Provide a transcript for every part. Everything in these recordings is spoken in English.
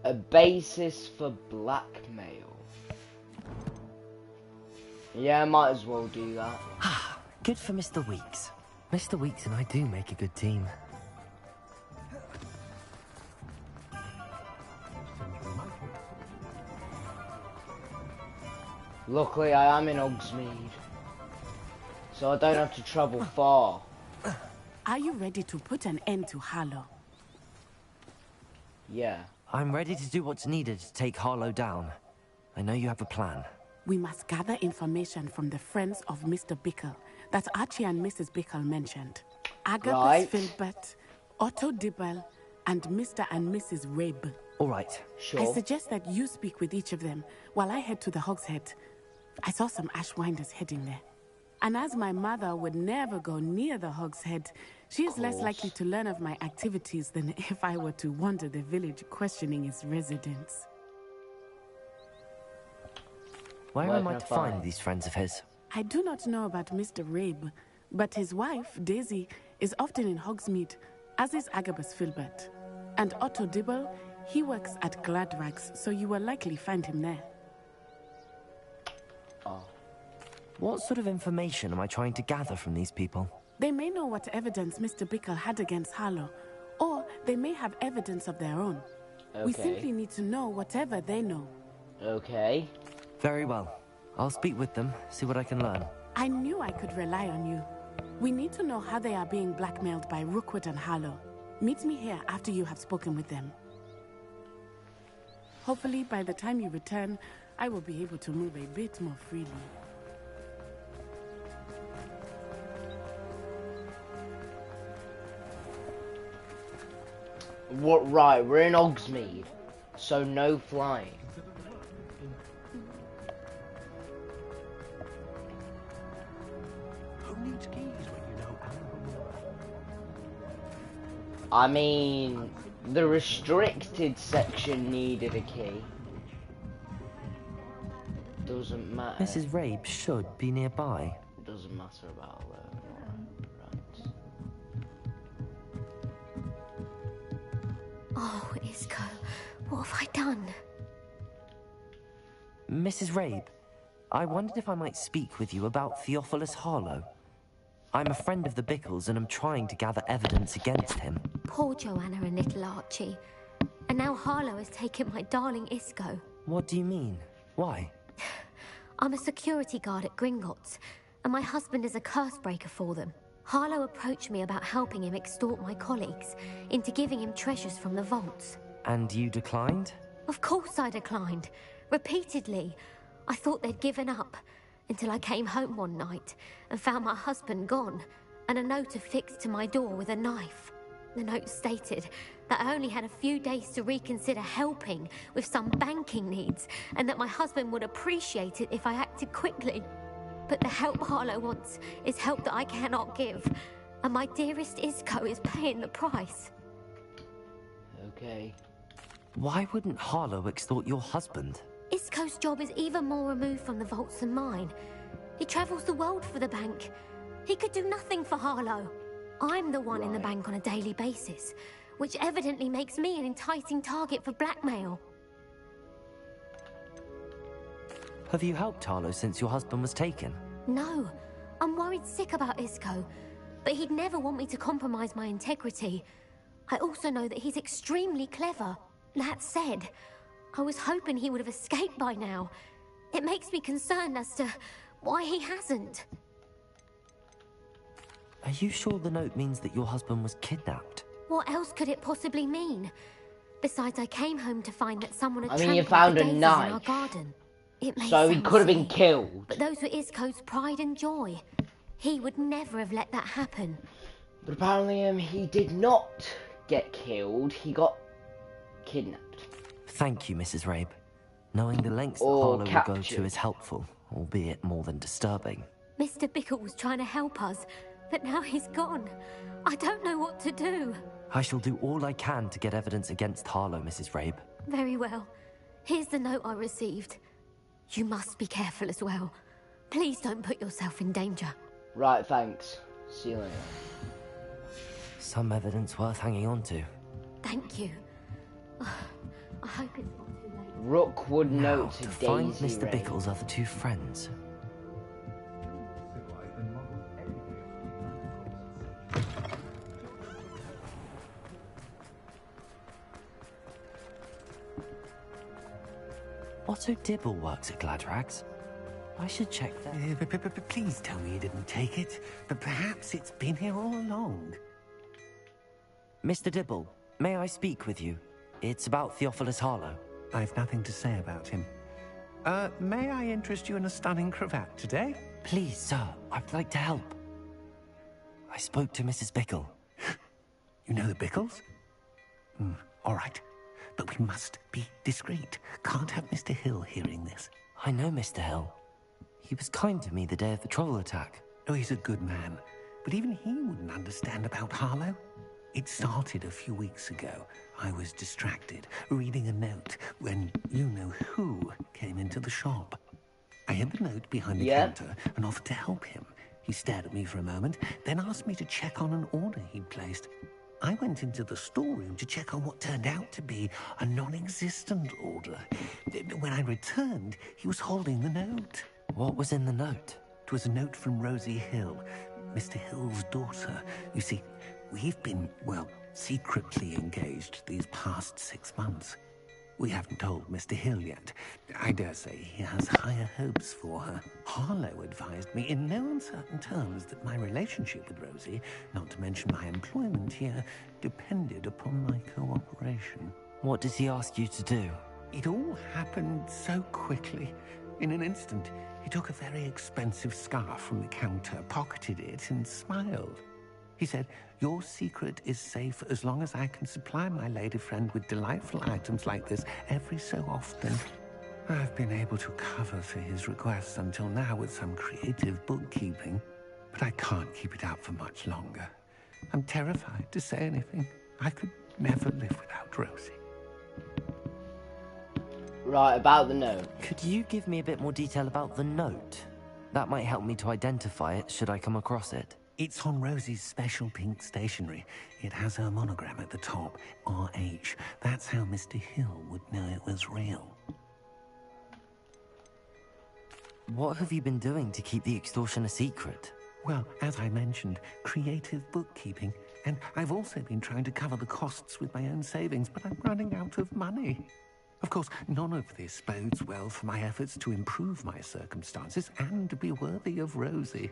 A basis for blackmail. Yeah, I might as well do that. Good for Mr. Weeks. Mr. Weeks and I do make a good team. Luckily, I am in Hogsmeade, so I don't have to travel far. Are you ready to put an end to Harlow? Yeah. I'm ready to do what's needed to take Harlow down. I know you have a plan. We must gather information from the friends of Mr. Bickle that Archie and Mrs. Bickle mentioned. Agabus Right. Filbert, Otto Dibble, and Mr. and Mrs. Rabe. All right. Sure. I suggest that you speak with each of them while I head to the Hogshead. I saw some Ashwinders heading there. And as my mother would never go near the Hogshead, she is less likely to learn of my activities than if I were to wander the village questioning its residents. Where am I to find these friends of his? I do not know about Mr. Rabe, but his wife, Daisy, is often in Hogsmeade, as is Agabus Filbert. And Otto Dibble, he works at Gladrags, so you will likely find him there. Oh. What sort of information am I trying to gather from these people? They may know what evidence Mr. Bickle had against Harlow, or they may have evidence of their own. Okay. We simply need to know whatever they know. Okay. Very well. I'll speak with them, see what I can learn. I knew I could rely on you. We need to know how they are being blackmailed by Rookwood and Harlow. Meet me here after you have spoken with them. Hopefully, by the time you return, I will be able to move a bit more freely. What? Right, we're in Hogsmeade, so no flying. Who needs keys when you know I mean, the restricted section needed a key. Doesn't matter. Mrs. Rabe should be nearby. Doesn't matter about that. Right. Oh, Isco, what have I done? Mrs. Rabe, I wondered if I might speak with you about Theophilus Harlow. I'm a friend of the Bickles and I'm trying to gather evidence against him. Poor Joanna and little Archie. And now Harlow has taken my darling Isco. What do you mean? Why? I'm a security guard at Gringotts, and my husband is a curse breaker for them. Harlow approached me about helping him extort my colleagues into giving him treasures from the vaults. And you declined? Of course I declined. Repeatedly. I thought they'd given up, until I came home one night and found my husband gone, and a note affixed to my door with a knife. The note stated that I only had a few days to reconsider helping with some banking needs, and that my husband would appreciate it if I acted quickly. But the help Harlow wants is help that I cannot give, and my dearest Isco is paying the price. Okay. Why wouldn't Harlow extort your husband? Isco's job is even more removed from the vaults than mine. He travels the world for the bank. He could do nothing for Harlow. I'm the one in the bank on a daily basis, which evidently makes me an enticing target for blackmail. Have you helped Harlow since your husband was taken? No, I'm worried sick about Isco, but he'd never want me to compromise my integrity. I also know that he's extremely clever. That said, I was hoping he would have escaped by now. It makes me concerned as to why he hasn't. Are you sure the note means that your husband was kidnapped? What else could it possibly mean? Besides, I came home to find that someone had I mean, you trampled found the a daisies knife. in our garden. It may So he sound could have been silly, killed. but those were Isco's pride and joy. He would never have let that happen. But apparently, he did not get killed. He got kidnapped. Thank you, Mrs. Rabe. Knowing the lengths that Or Harlow will go captured. to is helpful, albeit more than disturbing. Mr. Bickle was trying to help us, but now he's gone. I don't know what to do. I shall do all I can to get evidence against Harlow, Mrs. Rabe. Very well. Here's the note I received. You must be careful as well. Please don't put yourself in danger. Right, thanks. See you later. Some evidence worth hanging on to. Thank you. I hope it's not too late. Rookwood Now, note to to find Daisy Mr. Ray. Bickle's other two friends. Otto Dibble works at Gladrags. I should check that. Please tell me you didn't take it. But perhaps it's been here all along. Mr. Dibble, may I speak with you? It's about Theophilus Harlow. I've nothing to say about him. May I interest you in a stunning cravat today? Please, sir, I'd like to help. I spoke to Mrs. Bickle. You know the Bickles? All right. But we must be discreet. Can't have Mr. Hill hearing this. I know Mr. Hill. He was kind to me the day of the troll attack. Oh, he's a good man. But even he wouldn't understand about Harlow. It started a few weeks ago. I was distracted, reading a note, when you-know-who came into the shop. I hid the note behind the counter and offered to help him. He stared at me for a moment, then asked me to check on an order he'd placed. I went into the storeroom to check on what turned out to be a non-existent order. When I returned, he was holding the note. What was in the note? It was a note from Rosie Hill, Mr. Hill's daughter. You see, we've been, well, secretly engaged these past 6 months. We haven't told Mr. Hill yet. I dare say he has higher hopes for her. Harlow advised me in no uncertain terms that my relationship with Rosie, not to mention my employment here, depended upon my cooperation. What did he ask you to do? It all happened so quickly. In an instant, he took a very expensive scarf from the counter, pocketed it, and smiled. He said, "Your secret is safe as long as I can supply my lady friend with delightful items like this every so often." I've been able to cover for his requests until now with some creative bookkeeping, but I can't keep it up for much longer. I'm terrified to say anything. I could never live without Rosie. Right, about the note. Could you give me a bit more detail about the note? That might help me to identify it should I come across it. It's on Rosie's special pink stationery. It has her monogram at the top, RH. That's how Mr. Hill would know it was real. What have you been doing to keep the extortion a secret? Well, as I mentioned, creative bookkeeping. And I've also been trying to cover the costs with my own savings, but I'm running out of money. Of course, none of this bodes well for my efforts to improve my circumstances and to be worthy of Rosie.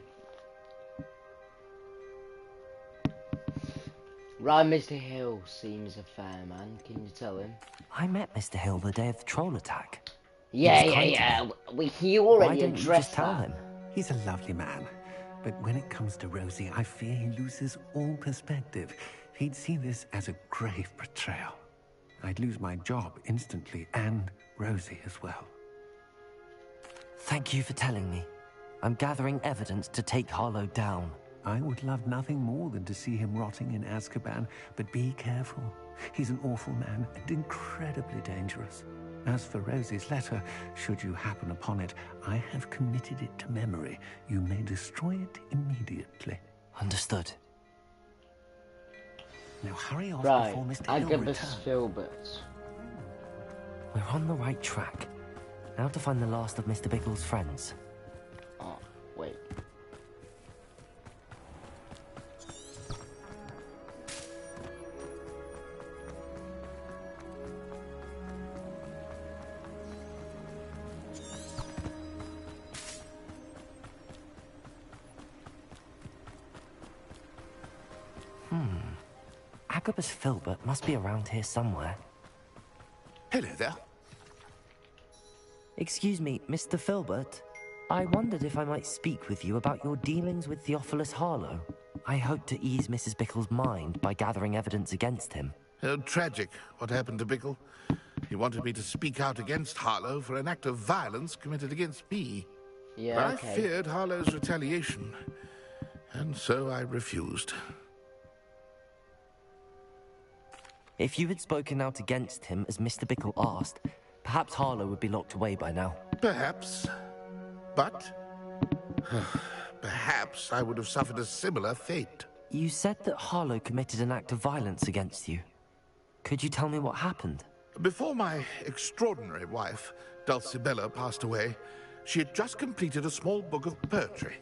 Right, Mr. Hill seems a fair man. Can you tell him? I met Mr. Hill the day of the troll attack. Yeah. He already Why don't you addressed just tell that. him? He's a lovely man. But when it comes to Rosie, I fear he loses all perspective. He'd see this as a grave betrayal. I'd lose my job instantly, and Rosie as well. Thank you for telling me. I'm gathering evidence to take Harlow down. I would love nothing more than to see him rotting in Azkaban, but be careful. He's an awful man and incredibly dangerous. As for Rosie's letter, should you happen upon it, I have committed it to memory. You may destroy it immediately. Understood. Now hurry off Right, before Mr. Hill Agabus returns. Filbert. We're on the right track. Now to find the last of Mr. Bickle's friends. Oh, wait. Agabus Filbert must be around here somewhere. Hello there. Excuse me, Mr. Filbert. I wondered if I might speak with you about your dealings with Theophilus Harlow. I hope to ease Mrs. Bickle's mind by gathering evidence against him. Tragic, what happened to Bickle. He wanted me to speak out against Harlow for an act of violence committed against me. Yeah, But okay. I feared Harlow's retaliation, and so I refused. If you had spoken out against him as Mr. Bickle asked, perhaps Harlow would be locked away by now. Perhaps. But perhaps I would have suffered a similar fate. You said that Harlow committed an act of violence against you. Could you tell me what happened? Before my extraordinary wife, Dulcibella, passed away, she had just completed a small book of poetry.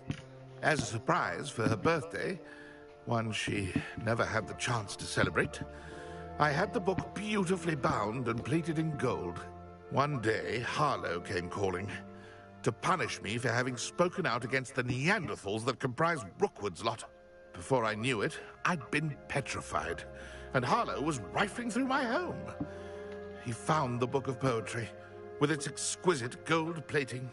As a surprise for her birthday, one she never had the chance to celebrate, I had the book beautifully bound and plated in gold. One day, Harlow came calling to punish me for having spoken out against the Neanderthals that comprised Rookwood's lot. Before I knew it, I'd been petrified, and Harlow was rifling through my home. He found the book of poetry, with its exquisite gold plating.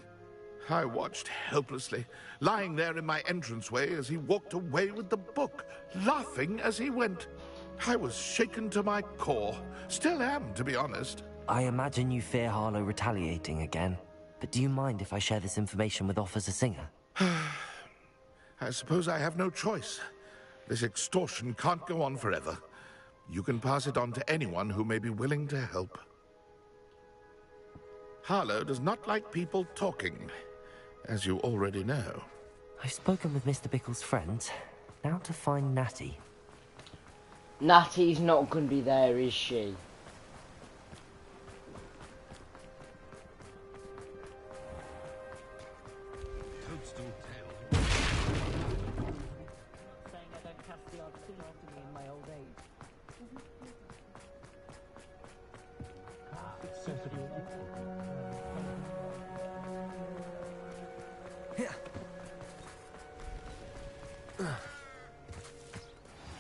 I watched helplessly, lying there in my entranceway as he walked away with the book, laughing as he went. I was shaken to my core. Still am, to be honest. I imagine you fear Harlow retaliating again. But do you mind if I share this information with Officer Singer? I suppose I have no choice. This extortion can't go on forever. You can pass it on to anyone who may be willing to help. Harlow does not like people talking, as you already know. I've spoken with Mr. Bickle's friends. Now to find Natty. Natty's not going to be there, is she?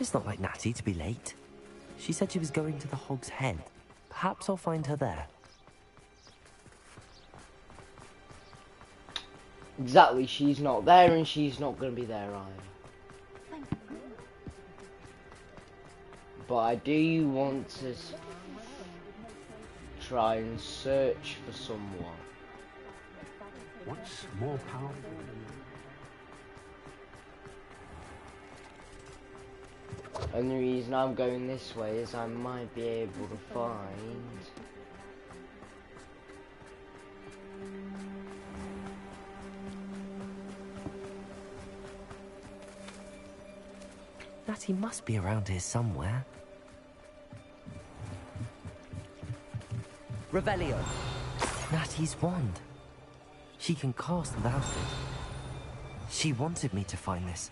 It's not like Natty to be late. She said she was going to the Hog's Head. Perhaps I'll find her there. Exactly, she's not there and she's not going to be there either. But I do want to try and search for someone. What's more powerful than And the reason I'm going this way is I might be able to find... Natty must be around here somewhere. Revelio! Natty's wand. She can cast without it. She wanted me to find this.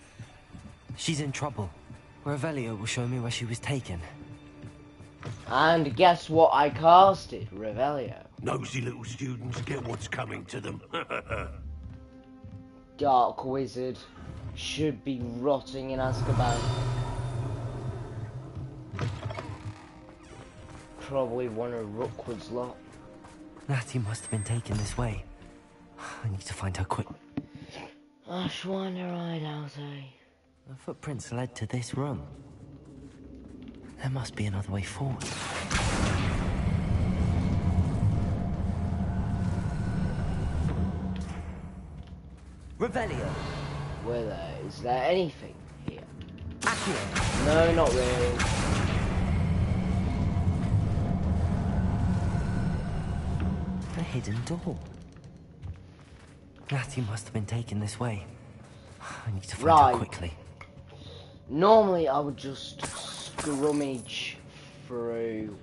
She's in trouble. Revelio will show me where she was taken. And guess what I casted? Revelio. nosy little students get what's coming to them? Dark Wizard should be rotting in Azkaban. Probably one of Rookwood's lot. Natty must have been taken this way. I need to find her quick. Ashwinder hideout, eh? The footprints led to this room. There must be another way forward. Revelio. Is there anything here? Accio. No, not really. A hidden door. Natty must have been taken this way. I need to find her quickly. Normally I would just scrummage through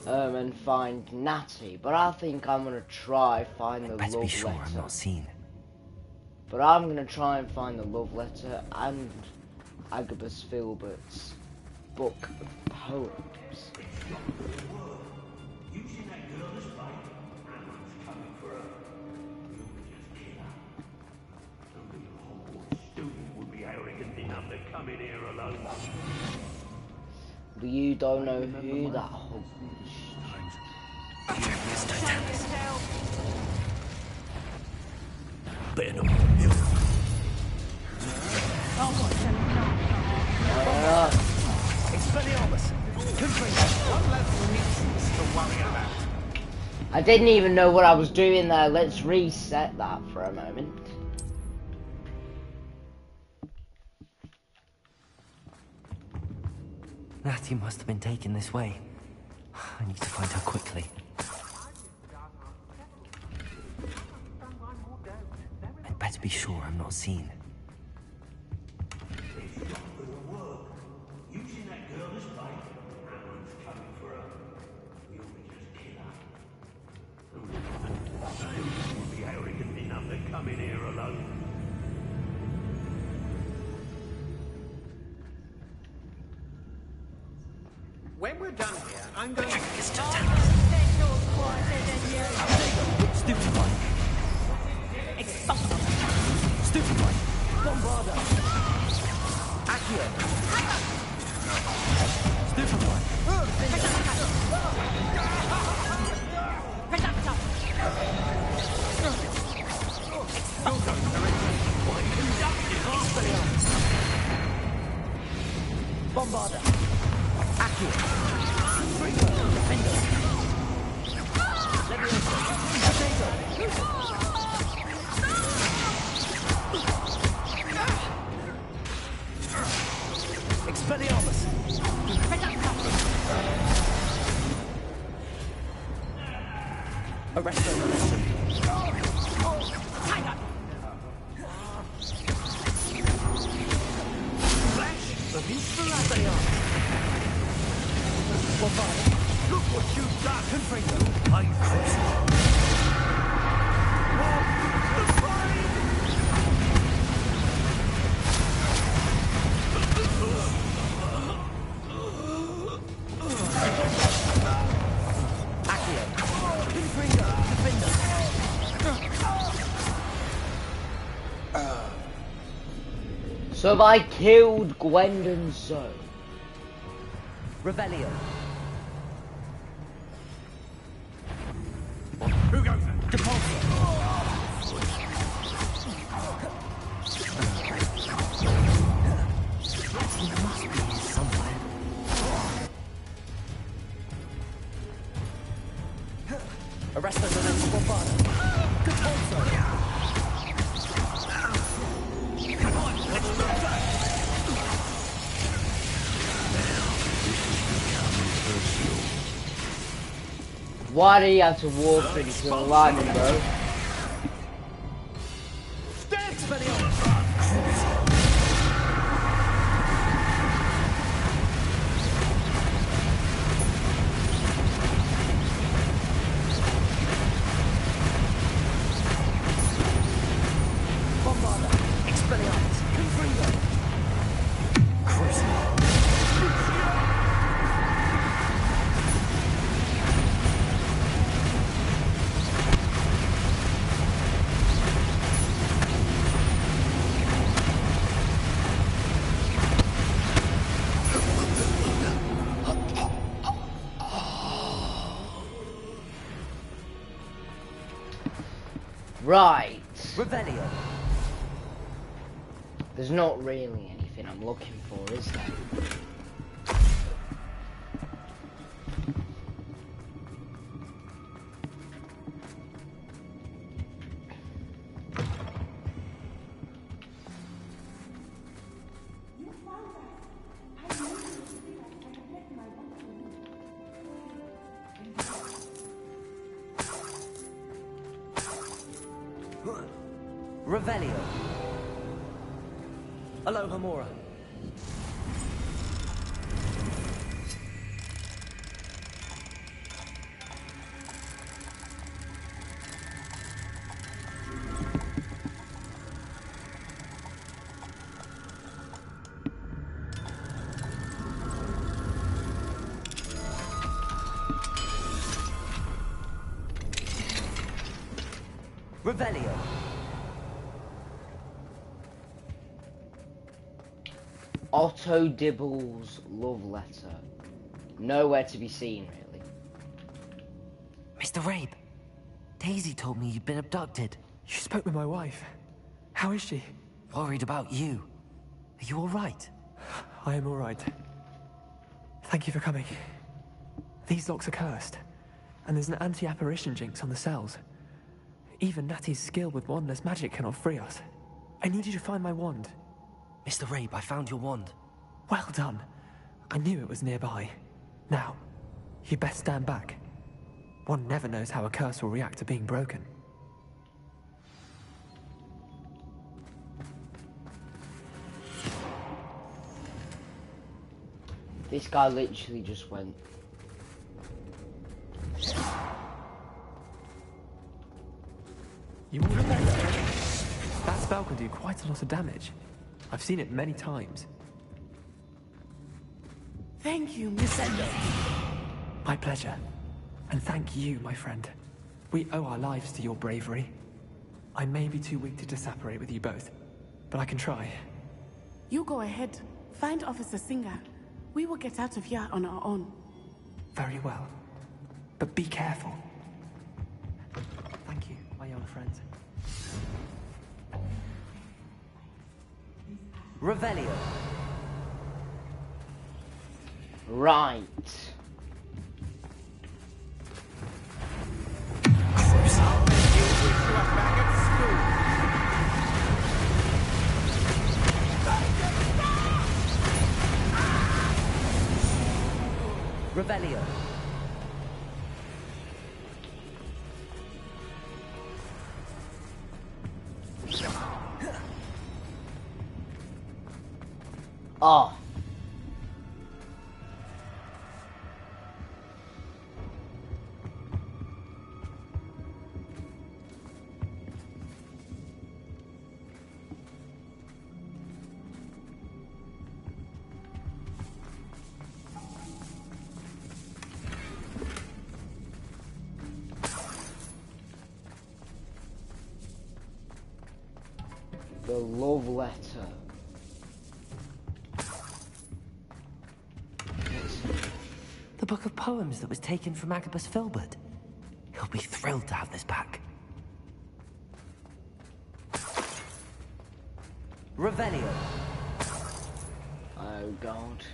and find Natty, but I think I'm gonna try find the love letter. Better be sure I'm not seen. But I'm gonna try and find the love letter and Agabus Filbert's book of poems. But you don't know who that Hogwarts. Better not. I didn't even know what I was doing there. Let's reset that for a moment. Natty must have been taken this way. I need to find her quickly. I'd better be sure I'm not seen. come in here alone. When we're done here, I'm going to... Stupid one. Stupid one. Bombarda. Accio. Stupid one. Bombarda. Accio. Defender. Leviosa. Potato. Expelliarmus. Arresto Momentum. Flash of Inspiration. Look what you've done! Confringo. I curse you. The fire! Accio. Confringo. Defender. So have I killed Gwendolyn's Zoe? Revelio. Who goes there? Depulso. He must be here somewhere. Arresto Momentum Bombarda. Depulso. Come on, let's move that! Why do you have to walk into the lightning, bro? Bombarda. Expelliarmus. Confringo. Crucible. Right. Revelio. There's not really anything I'm looking for, is there? Revelio. Aloha Mora. Revelio. Otto Dibble's love letter. Nowhere to be seen, really. Mr. Rabe, Daisy told me you'd been abducted. You spoke with my wife. How is she? Worried about you. Are you all right? I am all right. Thank you for coming. These locks are cursed, and there's an anti-apparition jinx on the cells. Even Natty's skill with wandless magic cannot free us. I need you to find my wand. Mr. Rabe, I found your wand. Well done. I knew it was nearby. Now, you best stand back. One never knows how a curse will react to being broken. This guy literally just went. You will remember. spell can do quite a lot of damage. I've seen it many times. Thank you, Miss Anderson. My pleasure. And thank you, my friend. We owe our lives to your bravery. I may be too weak to disapparate with you both, but I can try. You go ahead. Find Officer Singer. We will get out of here on our own. Very well. But be careful. Thank you, my young friend. Revelio. Right. Revelio. Oh. The love letter. The book of poems that was taken from Agabus Filbert. He'll be thrilled to have this back. Revelio. Oh god.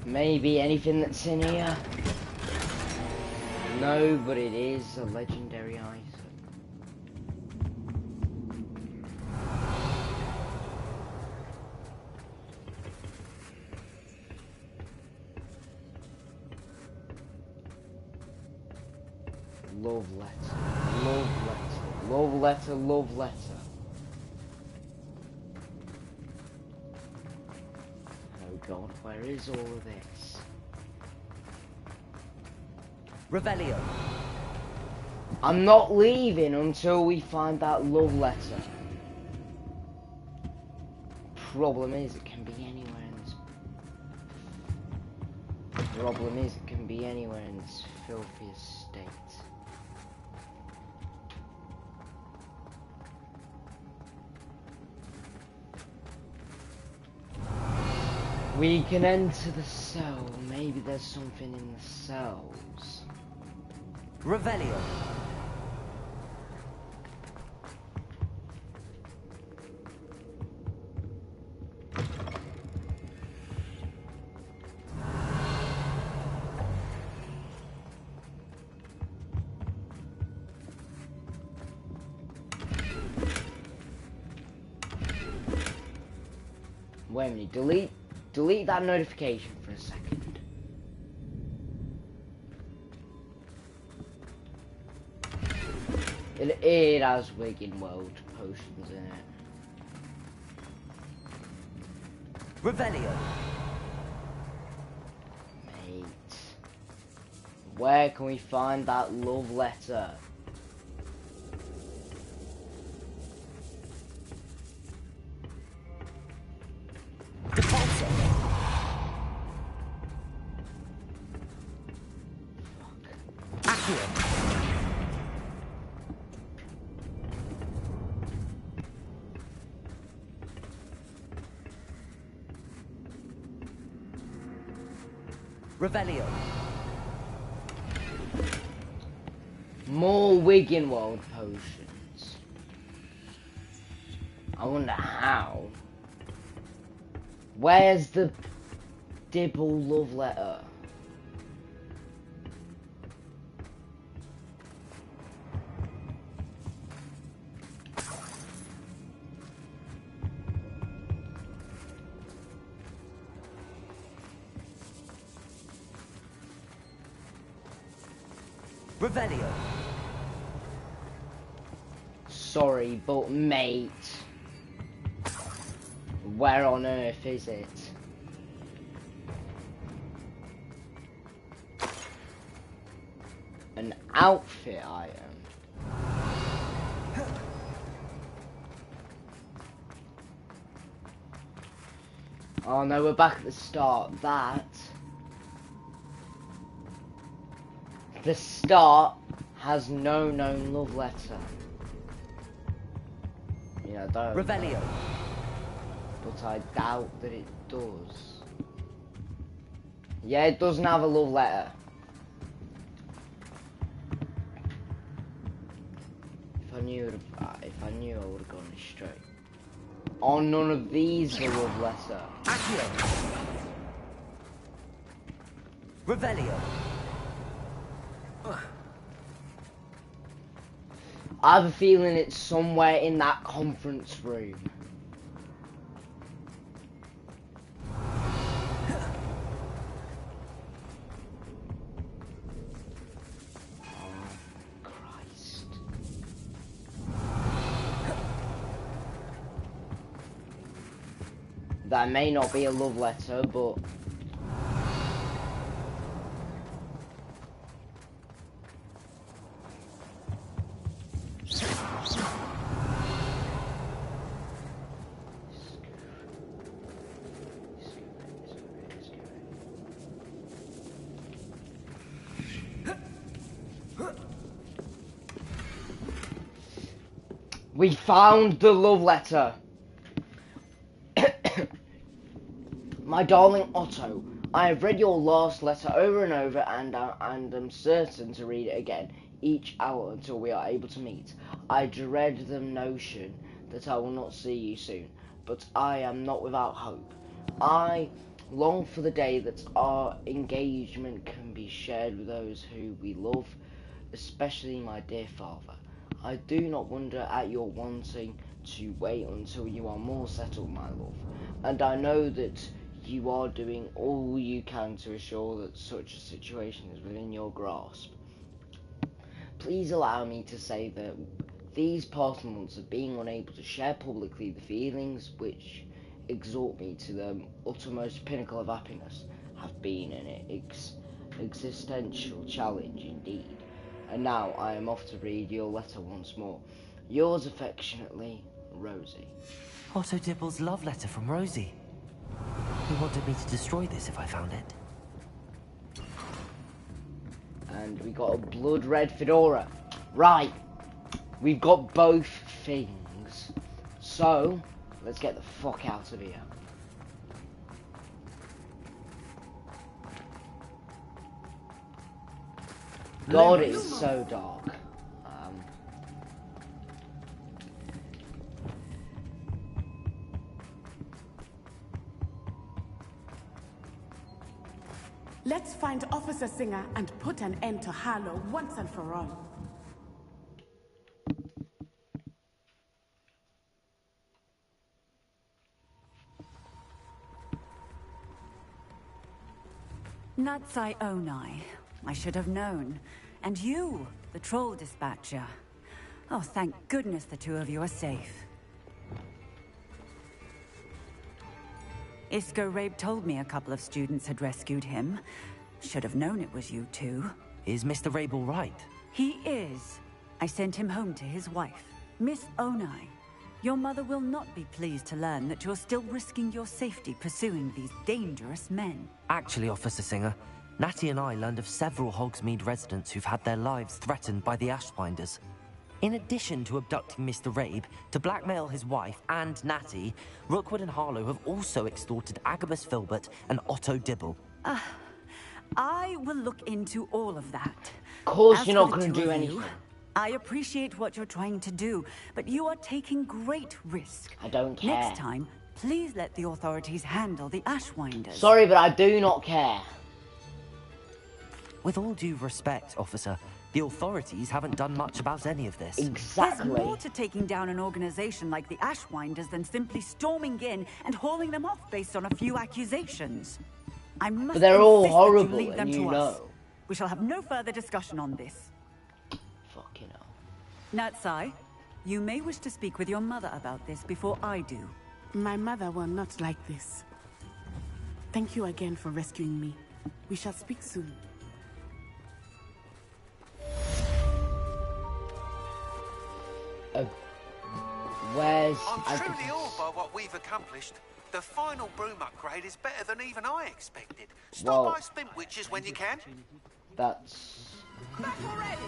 Maybe anything that's in here? No, but it is a legendary item. Love letter, love letter, love letter, love letter. Oh god, where is all of this? Revelio. I'm not leaving until we find that love letter. Problem is, it can be anywhere in this. Problem is, it can be anywhere in this filthy state. We can enter the cell. Maybe there's something in the cells. Revelio. Wait a minute, delete that notification for a second. It has Wigan World potions in it. Revelio. Mate. Where can we find that love letter? Revelio. More Wiggenwald potions. I wonder how. Where's the Dibble love letter? Revelio. Sorry, but mate, where on earth is it? An outfit item. Oh no, we're back at the start. The start has no known love letter. You know, don't. Revelio. But I doubt that it does. Yeah, it doesn't have a love letter. If I knew, I would have gone straight. Oh, none of these are love letter. Accio. Revelio. I have a feeling it's somewhere in that conference room. That may not be a love letter, but... We found the love letter! My darling Otto, I have read your last letter over and over and am certain to read it again each hour until we are able to meet. I dread the notion that I will not see you soon, but I am not without hope. I long for the day that our engagement can be shared with those who we love, especially my dear father. I do not wonder at your wanting to wait until you are more settled, my love, and I know that you are doing all you can to assure that such a situation is within your grasp. Please allow me to say that these past months of being unable to share publicly the feelings which exalt me to the uttermost pinnacle of happiness have been an existential challenge indeed. And now I am off to read your letter once more. Yours affectionately, Rosie. Otto Dibble's love letter from Rosie. He wanted me to destroy this if I found it. And we got a blood red fedora. Right. We've got both things. So, let's get the fuck out of here. God, it's so dark. Let's find Officer Singer and put an end to Harlow once and for all. Natsai Onai. I should have known. And you, the troll dispatcher. Oh, thank goodness the two of you are safe. Isco Rabe told me a couple of students had rescued him. Should have known it was you two. Is Mr. Rabe all right? He is. I sent him home to his wife, Miss Onai. Your mother will not be pleased to learn that you're still risking your safety pursuing these dangerous men. Actually, Officer Singer, Natty and I learned of several Hogsmeade residents who've had their lives threatened by the Ashbinders. In addition to abducting Mr. Rabe to blackmail his wife and Natty, Rookwood and Harlow have also extorted Agabus Filbert and Otto Dibble. I will look into all of that. Of course As you're not for the going to two do of anything. you, I appreciate what you're trying to do, but you are taking great risk. I don't care. Next time, please let the authorities handle the Ashwinders. Sorry, but I do not care. With all due respect, officer, the authorities haven't done much about any of this. Exactly. There's more to taking down an organization like the Ashwinders than simply storming in and hauling them off based on a few accusations. I must But they're all insist that you horrible, leave them and to you us. know. We shall have no further discussion on this. Fucking hell. Natsai, you may wish to speak with your mother about this before I do. My mother will not like this. Thank you again for rescuing me. We shall speak soon. Where's... I'm truly awed by what we've accomplished. The final broom upgrade is better than even I expected. Stop Well, by Spin Witches when you can. that's... Back already!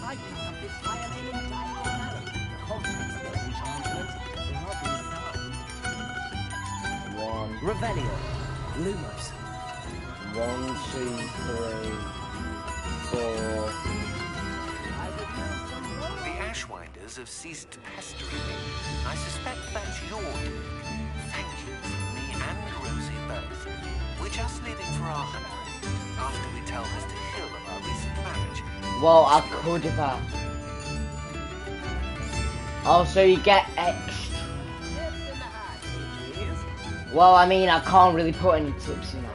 I picked up this violating diagonal. Hogwarts skill enchantment. One. Revelio. Lumos. 1, 2, 3, 4. The Ashwinders have ceased pestering me. I suspect that's your doing. Thank you from me and Rosie both. We're just leaving for our honeymoon after we tell Mr. Hill of our recent marriage. Well, I could have. Oh, so you get extra. Well, I mean, I can't really put any tips in the hat.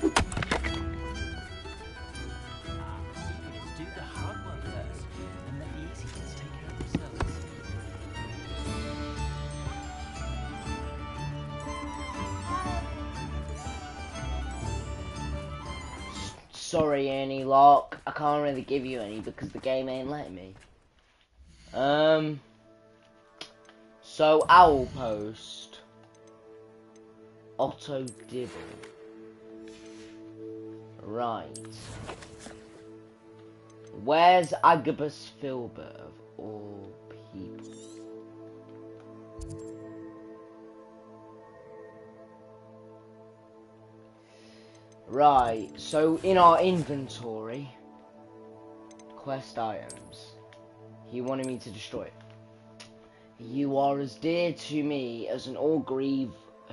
Do the hard work first, and let the easy bits take care of themselves. Sorry, Annie Lark. I can't really give you any because the game ain't letting me. So, Owl Post. Otto Dibble. Right. Where's Agabus Filbert of all people? Right, so in our inventory, quest items, he wanted me to destroy it. You are as dear to me as an Orgreave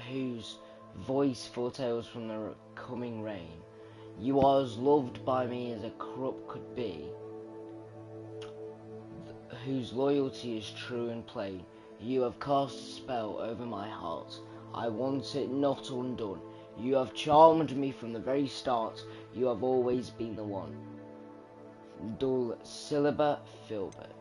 whose voice foretells from the coming rain. You are as loved by me as a Krupp could be, whose loyalty is true and plain. You have cast a spell over my heart. I want it not undone. You have charmed me from the very start. You have always been the one. Dulcibella Filbert.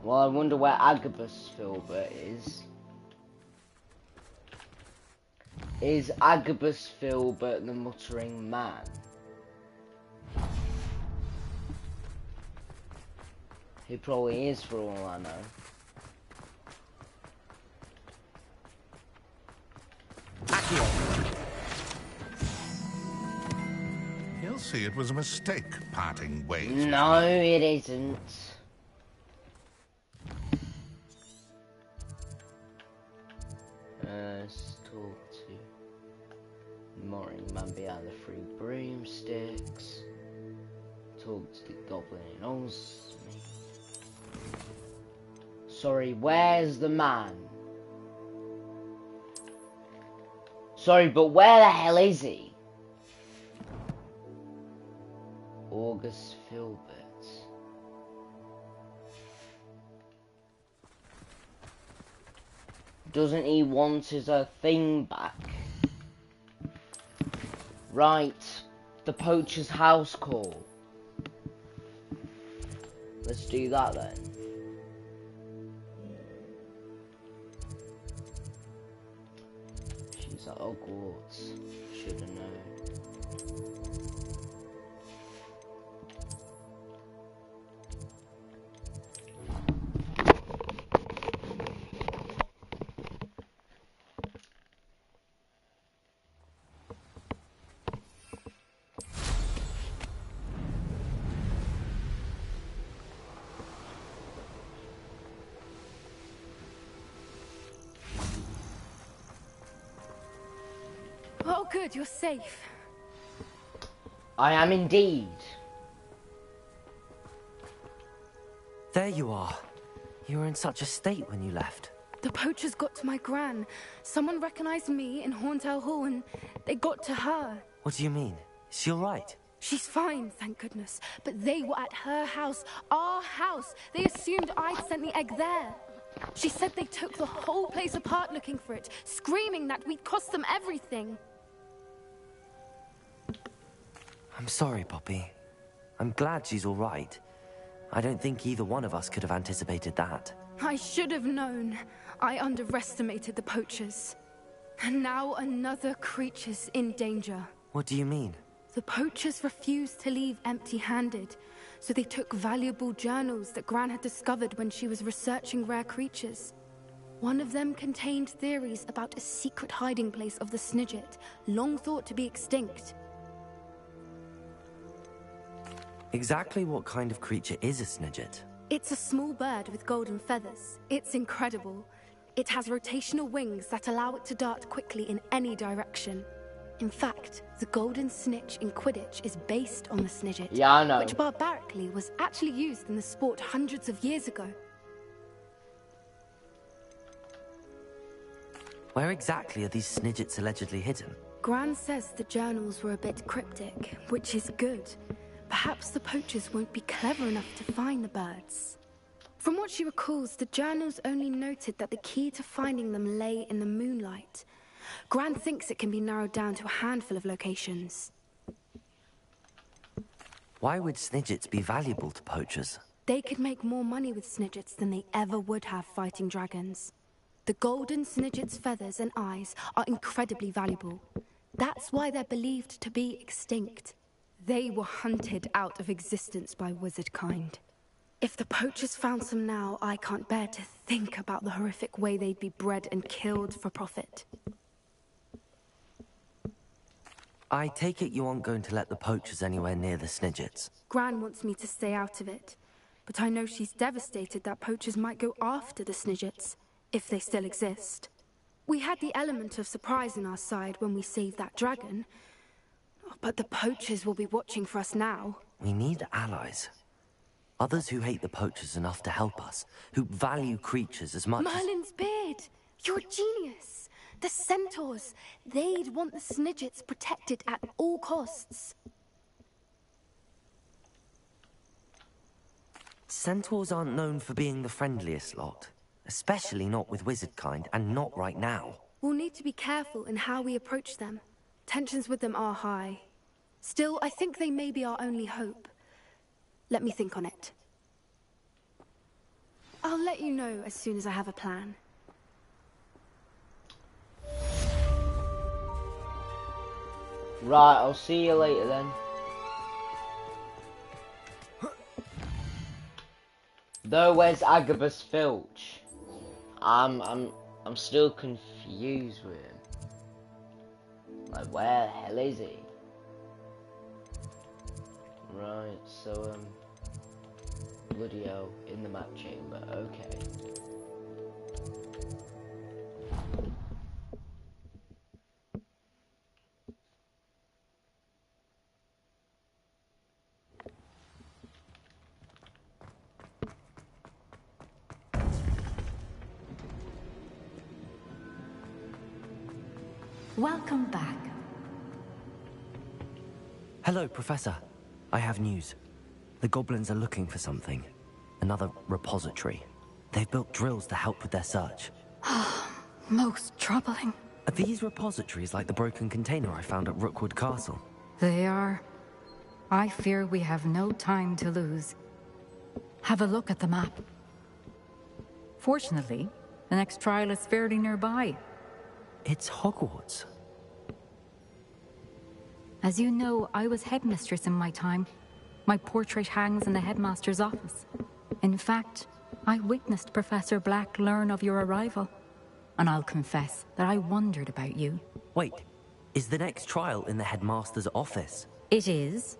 Well, I wonder where Agabus Filbert is. Is Agabus Filbert the Muttering Man? He probably is, for all I know. He'll see it was a mistake parting ways. No, it isn't. Let's talk to Moring Man behind the 3 broomsticks. Talk to the Goblin in Osme. Sorry, where's the man? Sorry, but where the hell is he? August Filbert. Doesn't he want his thing back? Right, the poacher's house call. Let's do that then. She's at Hogwarts. Should have known. Oh, good, you're safe. I am indeed. There you are. You were in such a state when you left. The poachers got to my gran. Someone recognized me in Horntail Hall and they got to her. What do you mean? Is she all right? She's fine, thank goodness. But they were at her house, our house. They assumed I'd sent the egg there. She said they took the whole place apart looking for it, screaming that we'd cost them everything. I'm sorry, Poppy. I'm glad she's all right. I don't think either one of us could have anticipated that. I should have known. I underestimated the poachers. And now another creature's in danger. What do you mean? The poachers refuse to leave empty-handed. so they took valuable journals that Gran had discovered when she was researching rare creatures. One of them contained theories about a secret hiding place of the Snidget, long thought to be extinct. Exactly what kind of creature is a Snidget? It's a small bird with golden feathers. It's incredible. It has rotational wings that allow it to dart quickly in any direction. In fact, the golden snitch in Quidditch is based on the Snidget, Yeah, I know. which barbarically was actually used in the sport hundreds of years ago. Where exactly are these Snidgets allegedly hidden? Gran says the journals were a bit cryptic, which is good. Perhaps the poachers won't be clever enough to find the birds. From what she recalls, the journals only noted that the key to finding them lay in the moonlight. Gran thinks it can be narrowed down to a handful of locations. Why would Snidgets be valuable to poachers? They could make more money with Snidgets than they ever would have fighting dragons. The golden Snidget's feathers and eyes are incredibly valuable. That's why they're believed to be extinct. They were hunted out of existence by wizard kind. If the poachers found some now, I can't bear to think about the horrific way they'd be bred and killed for profit. I take it you aren't going to let the poachers anywhere near the Snidgets. Gran wants me to stay out of it, but I know she's devastated that poachers might go after the Snidgets, if they still exist. We had the element of surprise on our side when we saved that dragon, but the poachers will be watching for us now. We need allies. Others who hate the poachers enough to help us, who value creatures as much as... Merlin's beard! You're a genius! The centaurs! They'd want the Snidgets protected at all costs. Centaurs aren't known for being the friendliest lot. Especially not with wizard kind, and not right now. We'll need to be careful in how we approach them. Tensions with them are high. Still, I think they may be our only hope. Let me think on it. I'll let you know as soon as I have a plan. Right, I'll see you later then. Though, where's Agabus Filch? I'm still confused with him. Like, where the hell is he? Right, so bloody hell, in the map chamber. Okay. Welcome back. Hello, Professor. I have news. The goblins are looking for something. Another repository. They've built drills to help with their search. Most troubling. Are these repositories like the broken container I found at Rookwood Castle? They are. I fear we have no time to lose. Have a look at the map. Fortunately, the next trial is fairly nearby. It's Hogwarts. As you know, I was headmistress in my time. My portrait hangs in the headmaster's office. In fact, I witnessed Professor Black learn of your arrival. And I'll confess that I wondered about you. Wait, is the next trial in the headmaster's office? It is.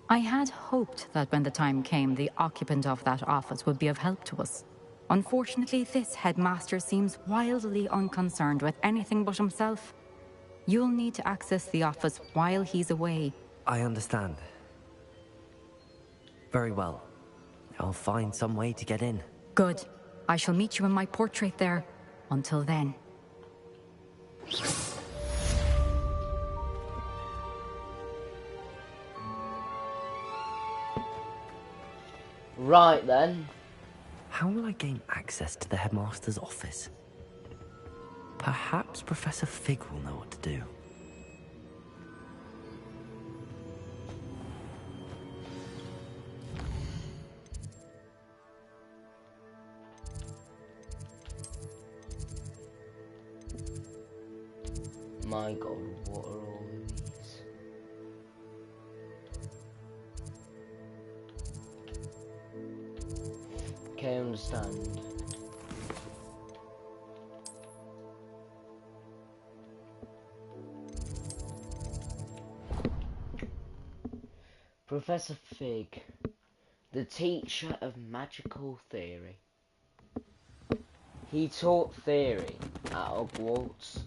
I had hoped that when the time came, the occupant of that office would be of help to us. Unfortunately, this headmaster seems wildly unconcerned with anything but himself. You'll need to access the office while he's away. I understand. Very well. I'll find some way to get in. Good. I shall meet you in my portrait there. Until then. Right then. How will I gain access to the headmaster's office? Perhaps Professor Fig will know what to do. My God, what are all of these? Professor Fig, the teacher of magical theory. He taught theory at Hogwarts.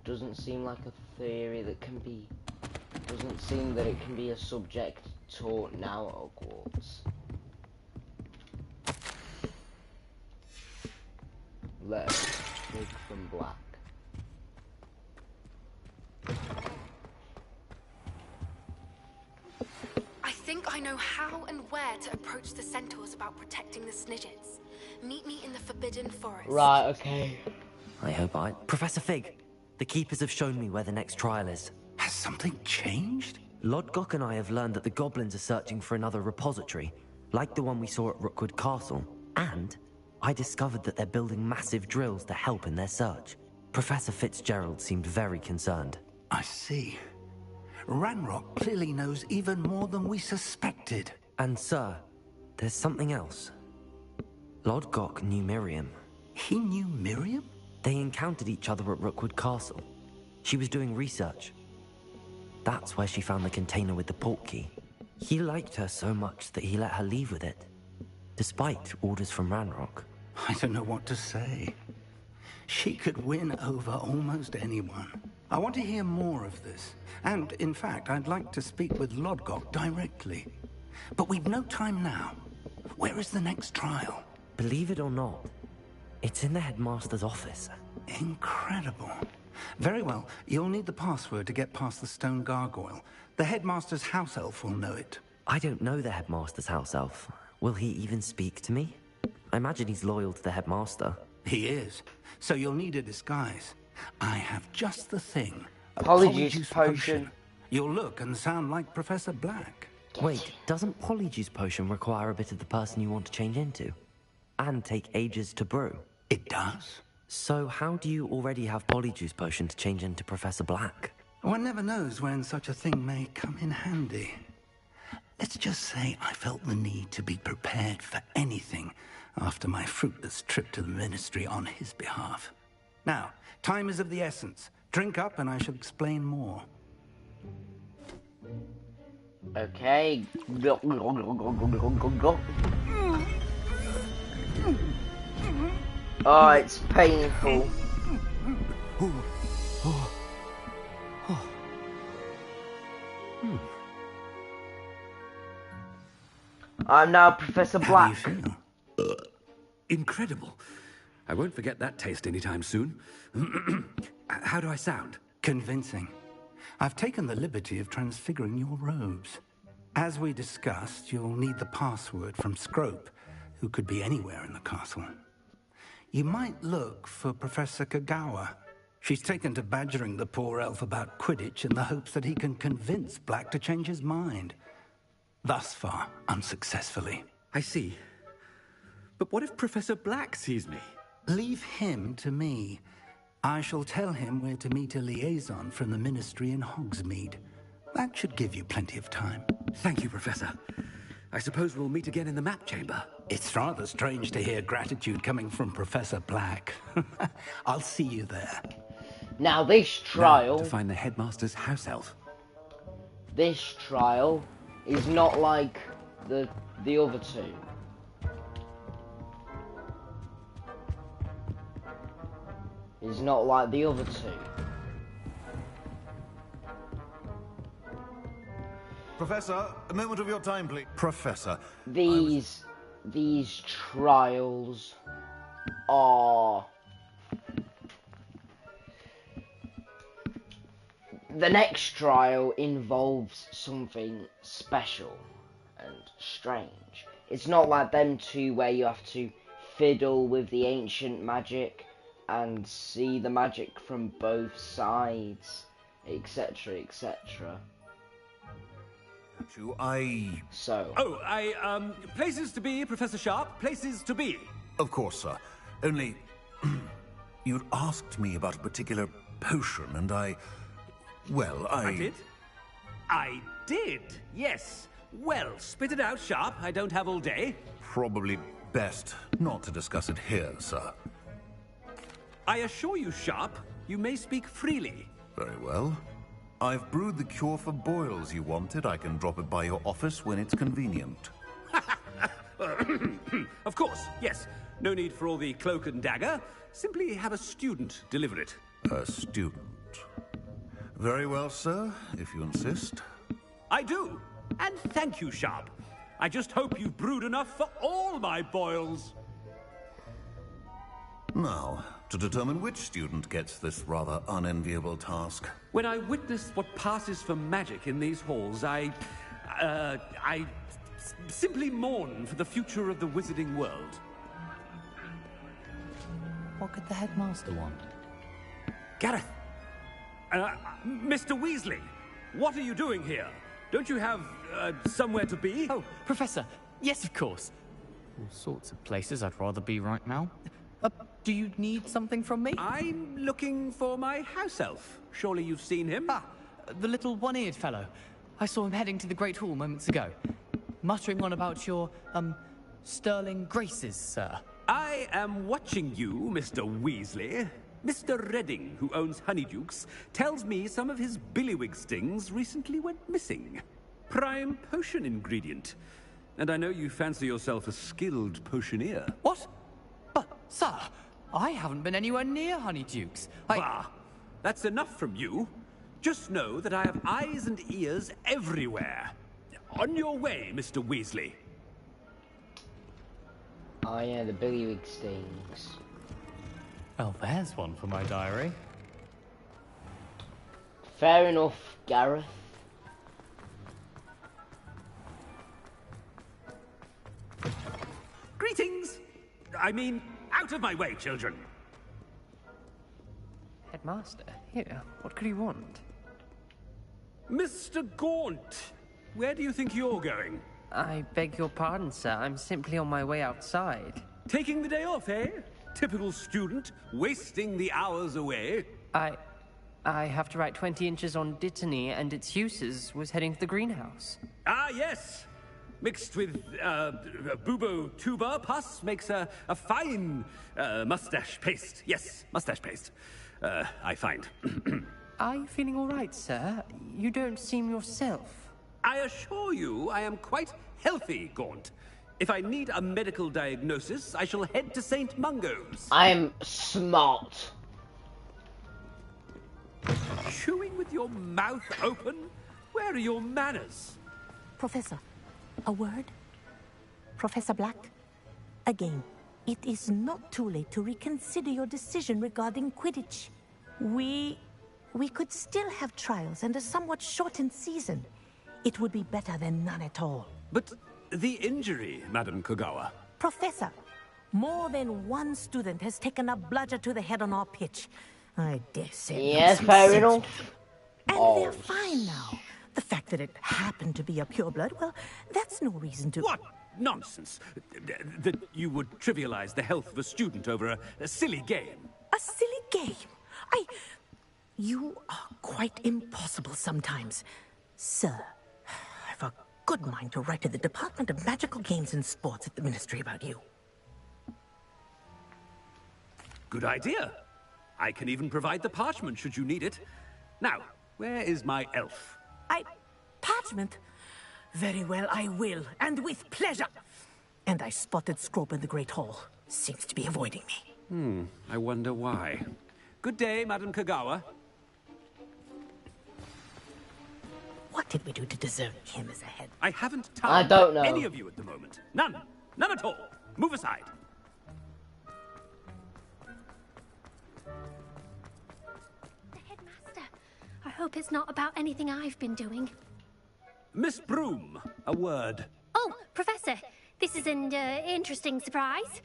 Doesn't seem like a theory that can be... Doesn't seem that it can be a subject taught now at Hogwarts. Letter Fig from Black. I think I know how and where to approach the centaurs about protecting the Snidgets. Meet me in the Forbidden Forest. Right, okay. I hope I... Professor Fig, the Keepers have shown me where the next trial is. Has something changed? Lodgok and I have learned that the goblins are searching for another repository, like the one we saw at Rookwood Castle. And I discovered that they're building massive drills to help in their search. Professor Fitzgerald seemed very concerned. I see. Ranrock clearly knows even more than we suspected. And sir, there's something else. Lodgok knew Miriam. He knew Miriam? They encountered each other at Rookwood Castle. She was doing research. That's where she found the container with the portkey. He liked her so much that he let her leave with it, despite orders from Ranrock. I don't know what to say. She could win over almost anyone. I want to hear more of this. And, in fact, I'd like to speak with Lodgok directly. But we've no time now. Where is the next trial? Believe it or not, it's in the headmaster's office. Incredible. Very well. You'll need the password to get past the stone gargoyle. The headmaster's house elf will know it. I don't know the headmaster's house elf. Will he even speak to me? I imagine he's loyal to the headmaster. He is. So you'll need a disguise. I have just the thing. A Polyjuice potion. You'll look and sound like Professor Black. Wait, doesn't Polyjuice potion require a bit of the person you want to change into? And take ages to brew? It does. So how do you already have Polyjuice potion to change into Professor Black? One never knows when such a thing may come in handy. Let's just say I felt the need to be prepared for anything after my fruitless trip to the Ministry on his behalf. Now, time is of the essence. Drink up and I shall explain more. Okay. Oh, it's painful. I'm now Professor Black. How do you feel? Incredible. I won't forget that taste anytime soon. How do I sound? Convincing. I've taken the liberty of transfiguring your robes. As we discussed, you'll need the password from Scrope, who could be anywhere in the castle. You might look for Professor Kagawa. She's taken to badgering the poor elf about Quidditch in the hopes that he can convince Black to change his mind. Thus far, unsuccessfully. I see. But what if Professor Black sees me? Leave him to me. I shall tell him where to meet a liaison from the Ministry in Hogsmeade. That should give you plenty of time. Thank you, Professor. I suppose we'll meet again in the map chamber. It's rather strange to hear gratitude coming from Professor Black. I'll see you there. Now this trial... Now, to find the headmaster's house elf. This trial is not like the other two. It's not like the other two. Professor, a moment of your time, please. Professor. These trials are... The next trial involves something special and strange. It's not like them two where you have to fiddle with the ancient magic and see the magic from both sides, etc., etc. Places to be, Professor Sharp, places to be. Of course, sir. Only, you'd asked me about a particular potion, and I did? I did, yes. Well, spit it out, Sharp. I don't have all day. Probably best not to discuss it here, sir. I assure you, Sharp, you may speak freely. Very well. I've brewed the cure for boils you wanted. I can drop it by your office when it's convenient. Of course, yes. No need for all the cloak and dagger. Simply have a student deliver it. A student. Very well, sir, if you insist. I do. And thank you, Sharp. I just hope you've brewed enough for all my boils. Now, to determine which student gets this rather unenviable task. When I witness what passes for magic in these halls, I simply mourn for the future of the wizarding world. What could the headmaster want? Gareth! Mr. Weasley, what are you doing here? Don't you have, somewhere to be? Oh, Professor, yes, of course. All sorts of places I'd rather be right now. Do you need something from me? I'm looking for my house elf. Surely you've seen him? Ah, the little one-eared fellow. I saw him heading to the Great Hall moments ago, muttering on about your, sterling graces, sir. I am watching you, Mr. Weasley. Mr. Redding, who owns Honeydukes, tells me some of his billywig stings recently went missing. Prime potion ingredient. And I know you fancy yourself a skilled potioneer. What? But, sir, I haven't been anywhere near Honeydukes. Bah! That's enough from you. Just know that I have eyes and ears everywhere. On your way, Mr. Weasley. Oh yeah, the billywig stings. Well, there's one for my diary. Fair enough, Gareth. Greetings! I mean, out of my way, children. Headmaster, here, what could he want? Mr. Gaunt, where do you think you're going? I beg your pardon, sir. I'm simply on my way outside. Taking the day off, eh? Typical student, wasting the hours away. I have to write 20 inches on Dittany and its uses. Was heading to the greenhouse. Ah, yes! Mixed with, bubo tuber pus makes a fine, mustache paste. Yes, mustache paste. I find. Are you feeling all right, sir? You don't seem yourself. I assure you I am quite healthy, Gaunt. If I need a medical diagnosis, I shall head to St. Mungo's. I'm smart. Chewing with your mouth open? Where are your manners? Professor, a word? Professor Black? Again, it is not too late to reconsider your decision regarding Quidditch. We could still have trials and a somewhat shortened season. It would be better than none at all. But the injury, Madam Kogawa. Professor, more than one student has taken a bludger to the head on our pitch. I dare say. Yes, fair enough. And they're fine now. The fact that it happened to be a pureblood, well, that's no reason to... What nonsense! That you would trivialize the health of a student over a silly game. A silly game? You are quite impossible sometimes. Sir, I've a good mind to write to the Department of Magical Games and Sports at the Ministry about you. Good idea. I can even provide the parchment should you need it. Now, where is my elf? Parchment? Very well, I will, and with pleasure. And I spotted Scrope in the Great Hall. Seems to be avoiding me. I wonder why. Good day, Madam Kogawa. What did we do to deserve him as a head? I haven't time I don't know. for any of you at the moment. None. None at all. Move aside. The headmaster. I hope it's not about anything I've been doing. Miss Broom, a word. Oh, Professor, this is an interesting surprise.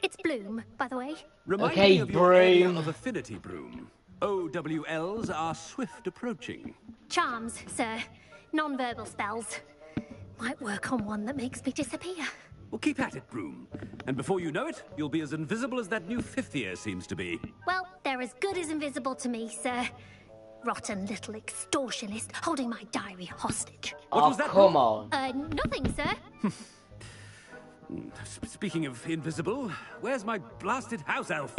It's Bloom, by the way. Remind me of your area of affinity, Broom. OWLs are swift approaching. Charms, sir. Non-verbal spells. Might work on one that makes me disappear. Well, keep at it, Broom. And before you know it, you'll be as invisible as that new fifth year seems to be. Well, they're as good as invisible to me, sir. Rotten little extortionist holding my diary hostage. What was that? Come on. Nothing, sir. Speaking of invisible, where's my blasted house elf?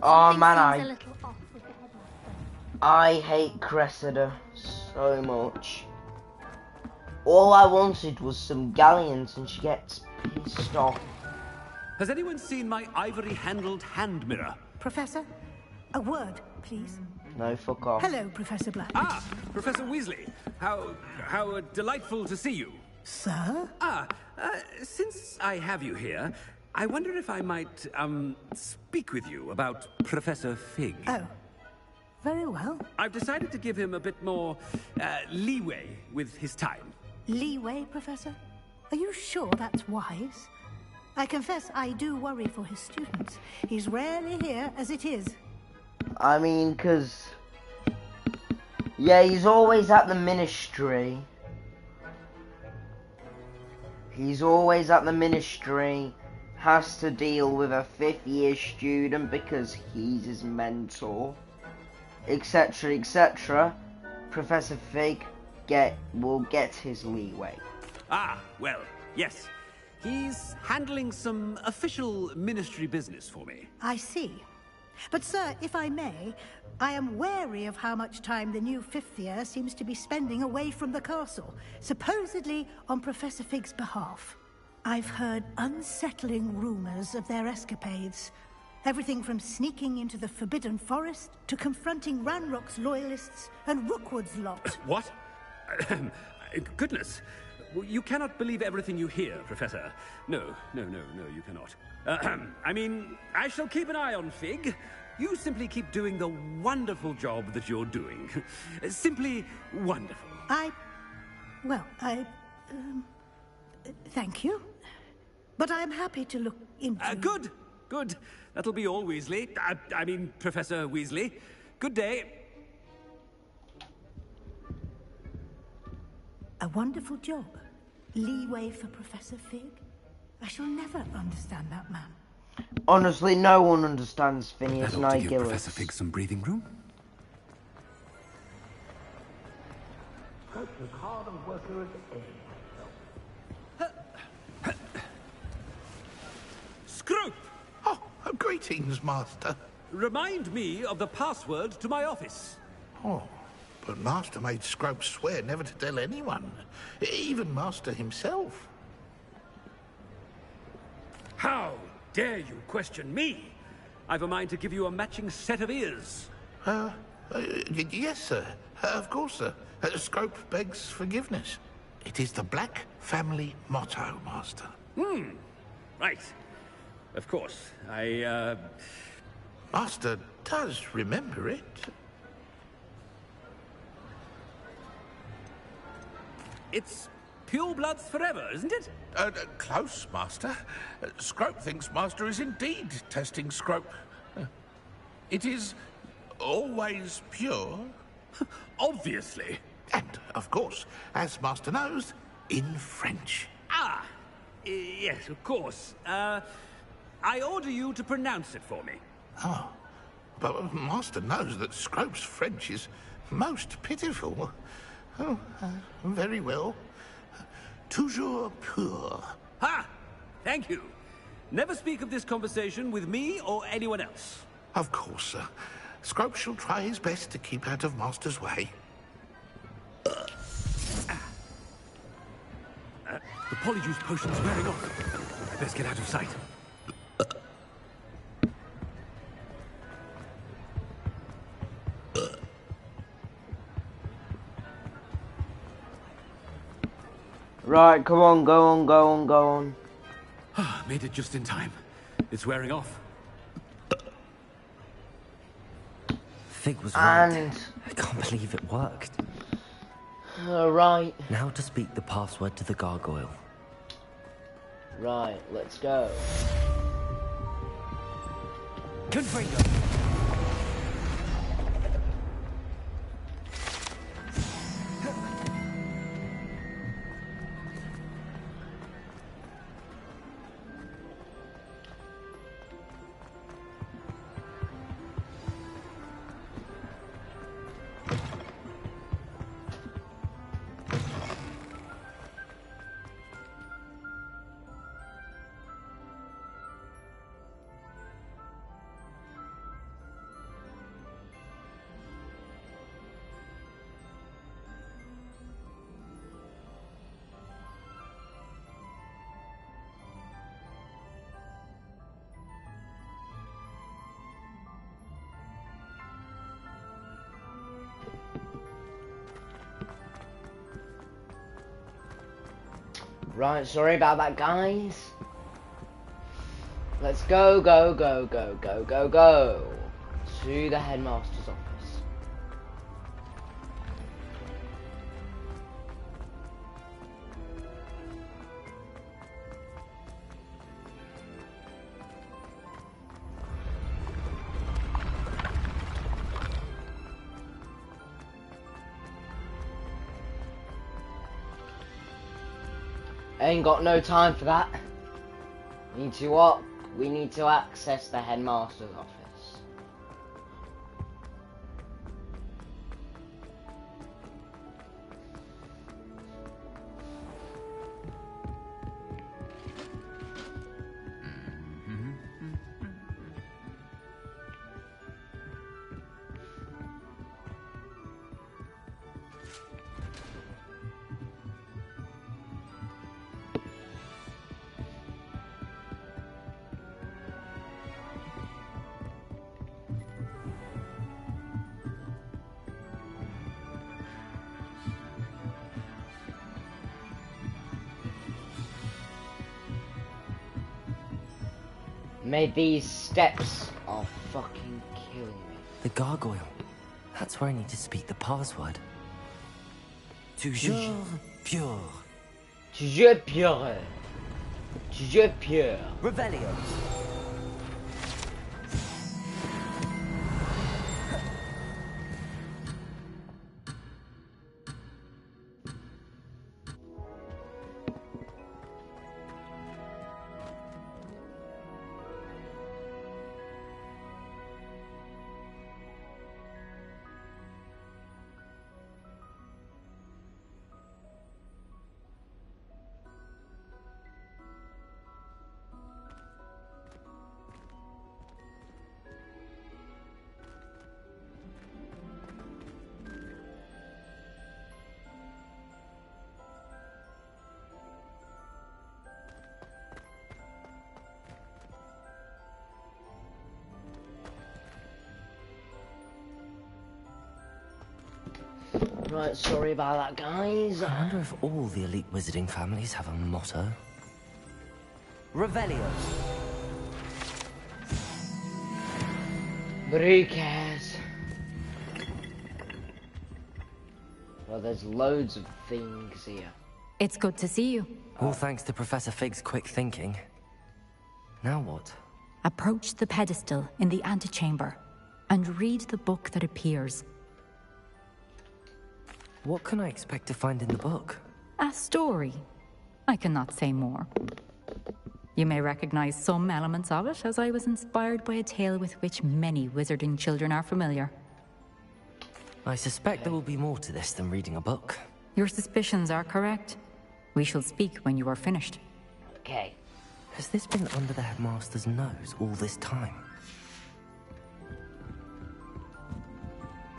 Oh man, Seems a little off I hate Cressida so much. All I wanted was some galleons and she gets pissed off. Has anyone seen my ivory-handled hand mirror? Professor, a word, please. No, fuck off. Hello, Professor Black. Ah, Professor Weasley. How delightful to see you. Sir? Since I have you here, I wonder if I might, speak with you about Professor Fig. Oh, very well. I've decided to give him a bit more, leeway with his time. Leeway, Professor? Are you sure that's wise? I confess I do worry for his students. He's rarely here as it is. I mean, 'cause... yeah, he's always at the ministry. He's always at the ministry. Has to deal with a 5th year student because he's his mentor. Etc, etc. Professor Fig will get his leeway. Ah, well, yes. He's handling some official ministry business for me. I see. But sir, if I may, I am wary of how much time the new 5th year seems to be spending away from the castle, supposedly on Professor Fig's behalf. I've heard unsettling rumors of their escapades. Everything from sneaking into the Forbidden Forest to confronting Ranrock's loyalists and Rookwood's lot. What? Goodness. You cannot believe everything you hear, Professor. No, you cannot. I mean, I shall keep an eye on Fig. You simply keep doing the wonderful job that you're doing. Simply wonderful. Thank you. But I'm happy to look into... Good. That'll be all, Weasley. I mean, Professor Weasley. Good day. A wonderful job. Leeway for Professor Fig. I shall never understand that man. Honestly, no one understands Phineas I'd like to give Nigellus. Professor Fig some breathing room. Scrope! Oh, greetings, Master. Remind me of the password to my office. Oh, but Master made Scrope swear never to tell anyone, even Master himself. How dare you question me? I've a mind to give you a matching set of ears. Yes, sir. Of course, sir. Scrope begs forgiveness. It is the Black family motto, Master. Right. Of course. Master does remember it. It's purebloods forever, isn't it? Close, Master. Scrope thinks Master is indeed testing Scrope. It is always pure. Obviously. And, of course, as Master knows, in French. Yes, of course. I order you to pronounce it for me. Oh, but Master knows that Scrope's French is most pitiful. Oh, very well. Toujours pur. Ha! Thank you. Never speak of this conversation with me or anyone else. Of course, sir. Scrope shall try his best to keep out of Master's way. The polyjuice potion's wearing off. I best get out of sight. Right, come on, go on. Made it just in time. It's wearing off. Fig was right. And... I can't believe it worked. Right. Now to speak the password to the gargoyle. Right, let's go. Confringo. Right, sorry about that, guys. Let's go to the headmaster's office. Ain't got no time for that. Need to what? We need to access the headmaster's office. Made these steps are fucking killing me. The gargoyle. That's where I need to speak the password. Toujours pure. Toujours pure. Toujours pure. Revelio. Right, sorry about that, guys. I wonder if all the elite wizarding families have a motto. Revelio. But who cares? Well, there's loads of things here. It's good to see you. All thanks to Professor Fig's quick thinking. Now what? Approach the pedestal in the antechamber and read the book that appears. What can I expect to find in the book? A story. I cannot say more. You may recognize some elements of it, as I was inspired by a tale with which many wizarding children are familiar. I suspect there will be more to this than reading a book. Your suspicions are correct. We shall speak when you are finished. Okay. Has this been under the headmaster's nose all this time?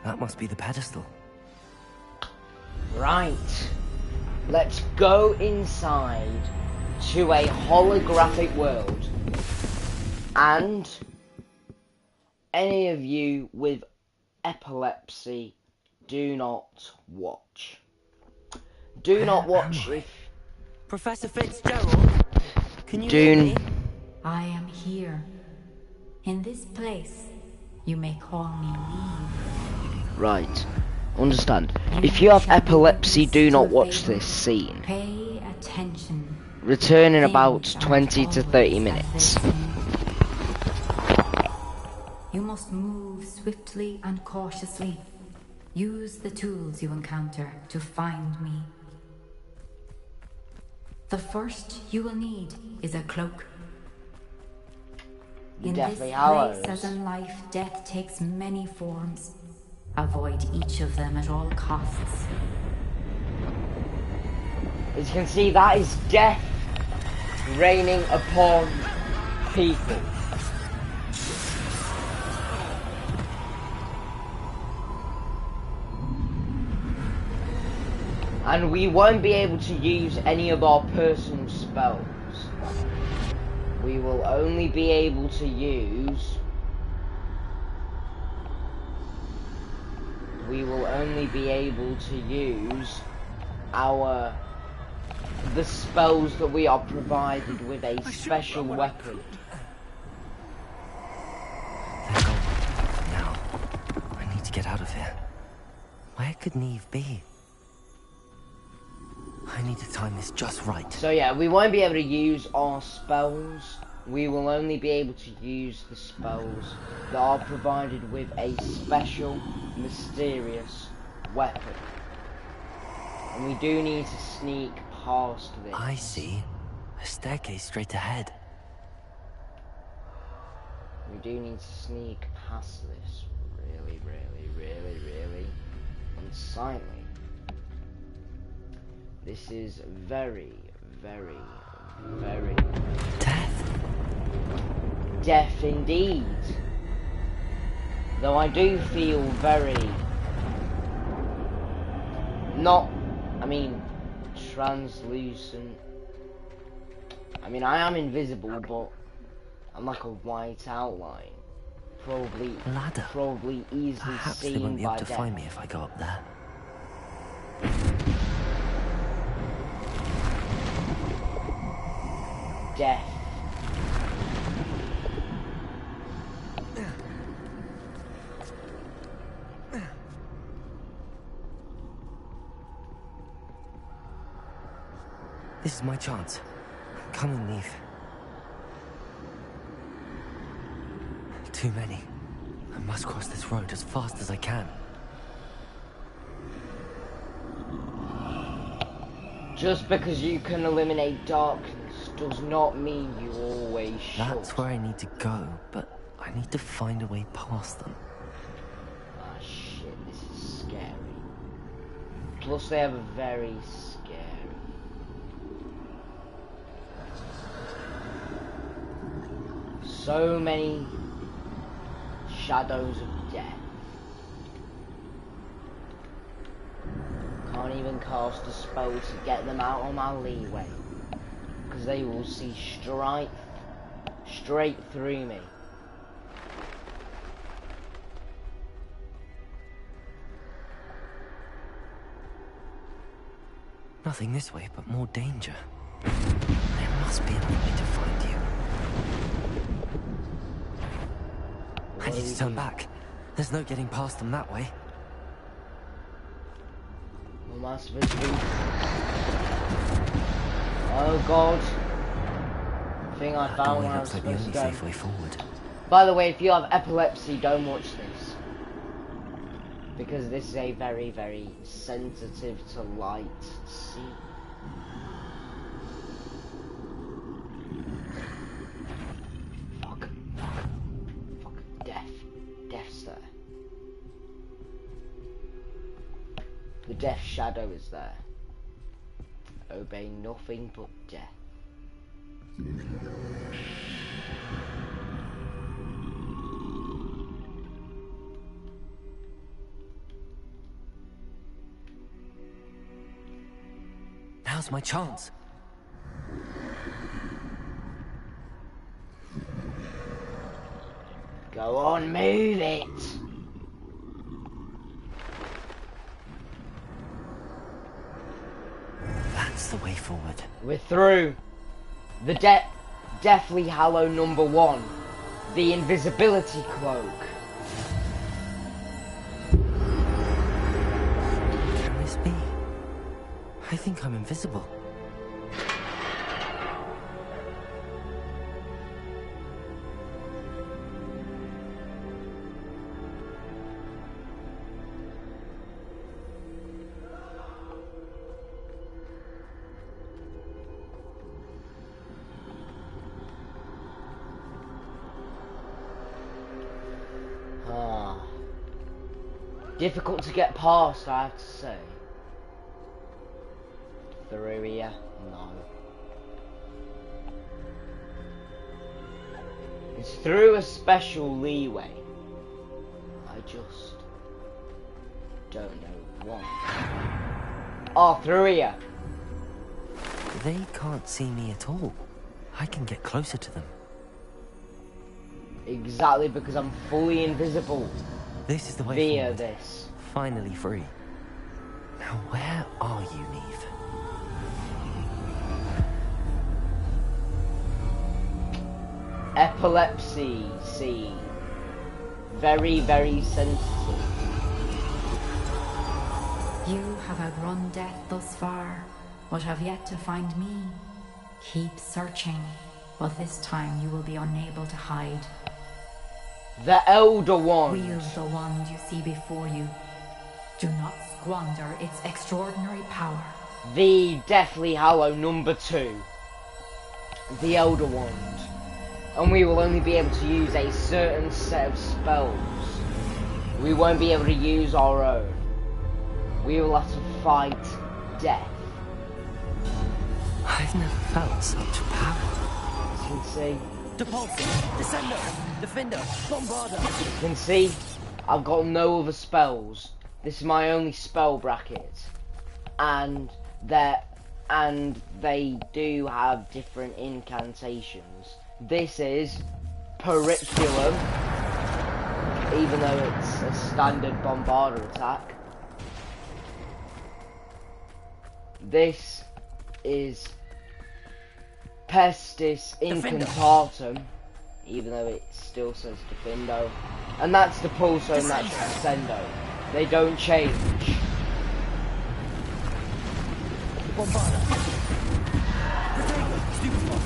That must be the pedestal. Right. Let's go inside to a holographic world. And any of you with epilepsy, do not watch. Do not watch if... Professor Fitzgerald, can you hear me? I am here. In this place, you may call me Neve. Right. Understand. If you have epilepsy, do not watch this scene. Pay attention. Return in about 20 to 30 minutes. You must move swiftly and cautiously. Use the tools you encounter to find me. The first you will need is a cloak. In this place, as in life, death takes many forms. Avoid each of them at all costs. As you can see, that is death raining upon people. And we won't be able to use any of our personal spells. We will only be able to use... our the spells that we are provided with a special weapon. They're gone. Now, I need to get out of here. Where could Neve be? I need to time this just right. So yeah, we won't be able to use our spells. We will only be able to use the spells that are provided with a special, mysterious weapon. And we do need to sneak past this. I see. A staircase straight ahead. We do need to sneak past this really, really unsightly. This is very death indeed. Though I do feel very translucent. I mean, I am invisible, but I'm like a white outline. Probably easily Perhaps seen they won't be able by to death. find me if I go up there. Death. This is my chance. Come on, Neve. Too many. I must cross this road as fast as I can. Just because you can eliminate darkness does not mean you always should. That's where I need to go, but I need to find a way past them. Ah shit, this is scary. Plus they have a very scary. So many shadows of death. Can't even cast a spell to get them out of my leeway, because they will see straight through me. Nothing this way, but more danger. There must be another way to find you. I need to turn back. There's no getting past them that way. What am I supposed to do? Oh god. I think I found where I was supposed to go. Safe way forward. By the way, if you have epilepsy, don't watch this. Because this is a very sensitive to light scene. Fuck. Death's there. The death shadow is there. Obey nothing but death. Now's my chance. Go on, move it. That's the way forward. We're through. The Deathly Hallow #1. The invisibility cloak. Can this be? I think I'm invisible. Difficult to get past, I have to say. Through here? No. It's through a special leeway. I just don't know what. Oh, through here. They can't see me at all. I can get closer to them. Exactly, because I'm fully invisible. This is the way via forward. This. Finally free. Now where are you, Neve? Epilepsy seed. Very, very sensitive. You have outrun death thus far, but have yet to find me. Keep searching, but this time you will be unable to hide. The Elder Wand. Wield the wand you see before you. Do not squander its extraordinary power. The Deathly Hallow number 2. The Elder Wand. And we will only be able to use a certain set of spells. We won't be able to use our own. We will have to fight death. I've never felt such power. As you can see. Depulsor, Descender, Defender, Bombarder. You can see, I've got no other spells. This is my only spell bracket. And they do have different incantations. This is Periculum, even though it's a standard Bombarder attack. This is Pestis Incantatum, even though it still says Defendo. And that's Depulso and that's Descendo. They don't change. Bombarder. Stupefy.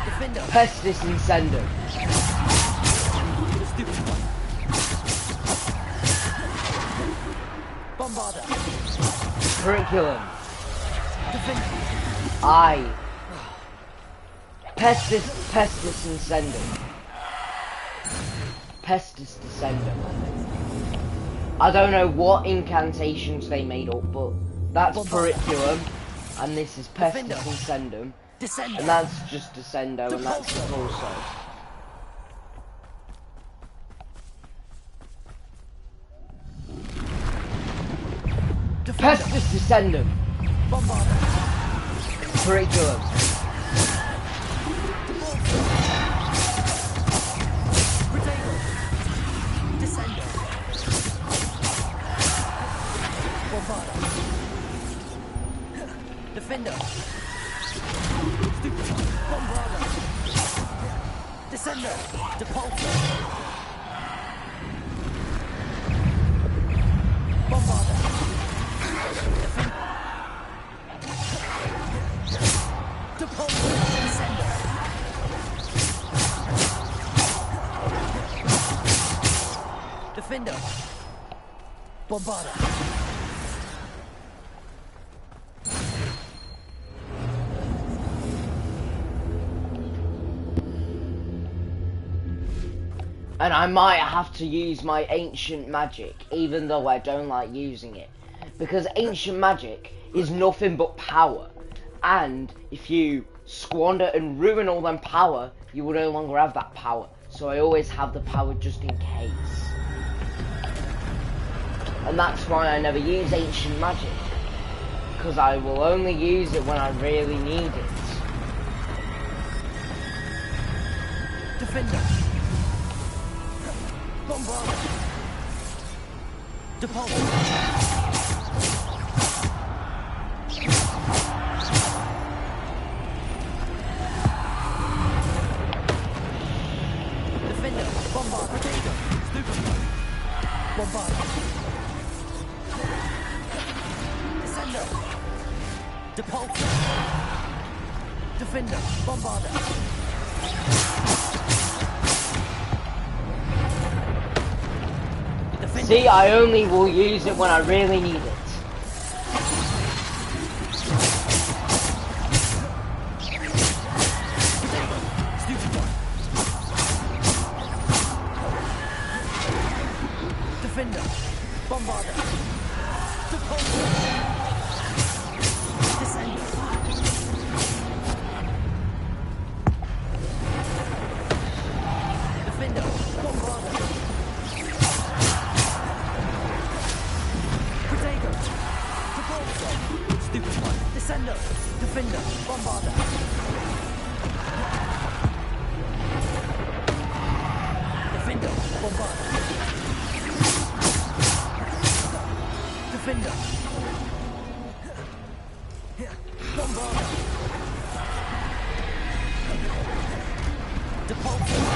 Defender. Pestis Incendum. Stupefy. Bombarder. Curriculum. Defender. Pestis Incendum. Pestis Descendum. I don't know what incantations they made up, but that's Periculum, and this is Pestis Incendum, and that's just Descendo, and that's Depulso. Pestis Descendum. Periculum. Defender. Bombarder. Descender. Depulsor. Bombarder. Depulsor. Descender. Defender. Bombarder. And I might have to use my ancient magic, even though I don't like using it. Because ancient magic is nothing but power. And if you squander and ruin all them power, you will no longer have that power. So I always have the power just in case. And that's why I never use ancient magic. Because I will only use it when I really need it. Defender. Bombarder. Depulsor. Defender. Bombarder. Stupefy. Bombarder. Descender. Depulsor. Defender. Bombarder. See, I only will use it when I really need it. Defender. Bombarder. Descender. Defender. Bombarder. Descender, Defender, Bombarder. Defender, Bombarder. Defender. Bombarder. Depulsor.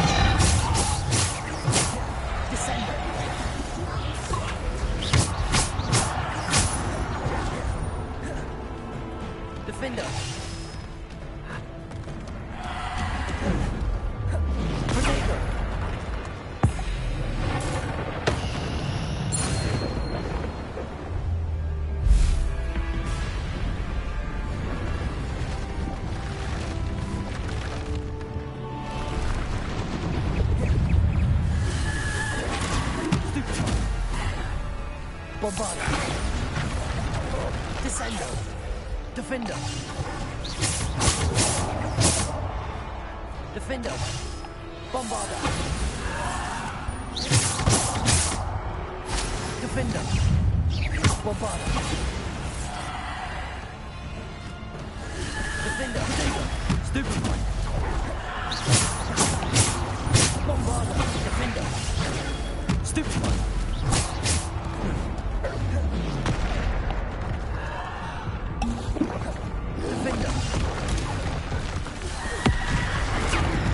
Bombarda. Descendo. Defender. Defender. Bombarda. Defender. Bombarda. Defender. Stupefy. Bombarda. Defender. Stupefy. Defender.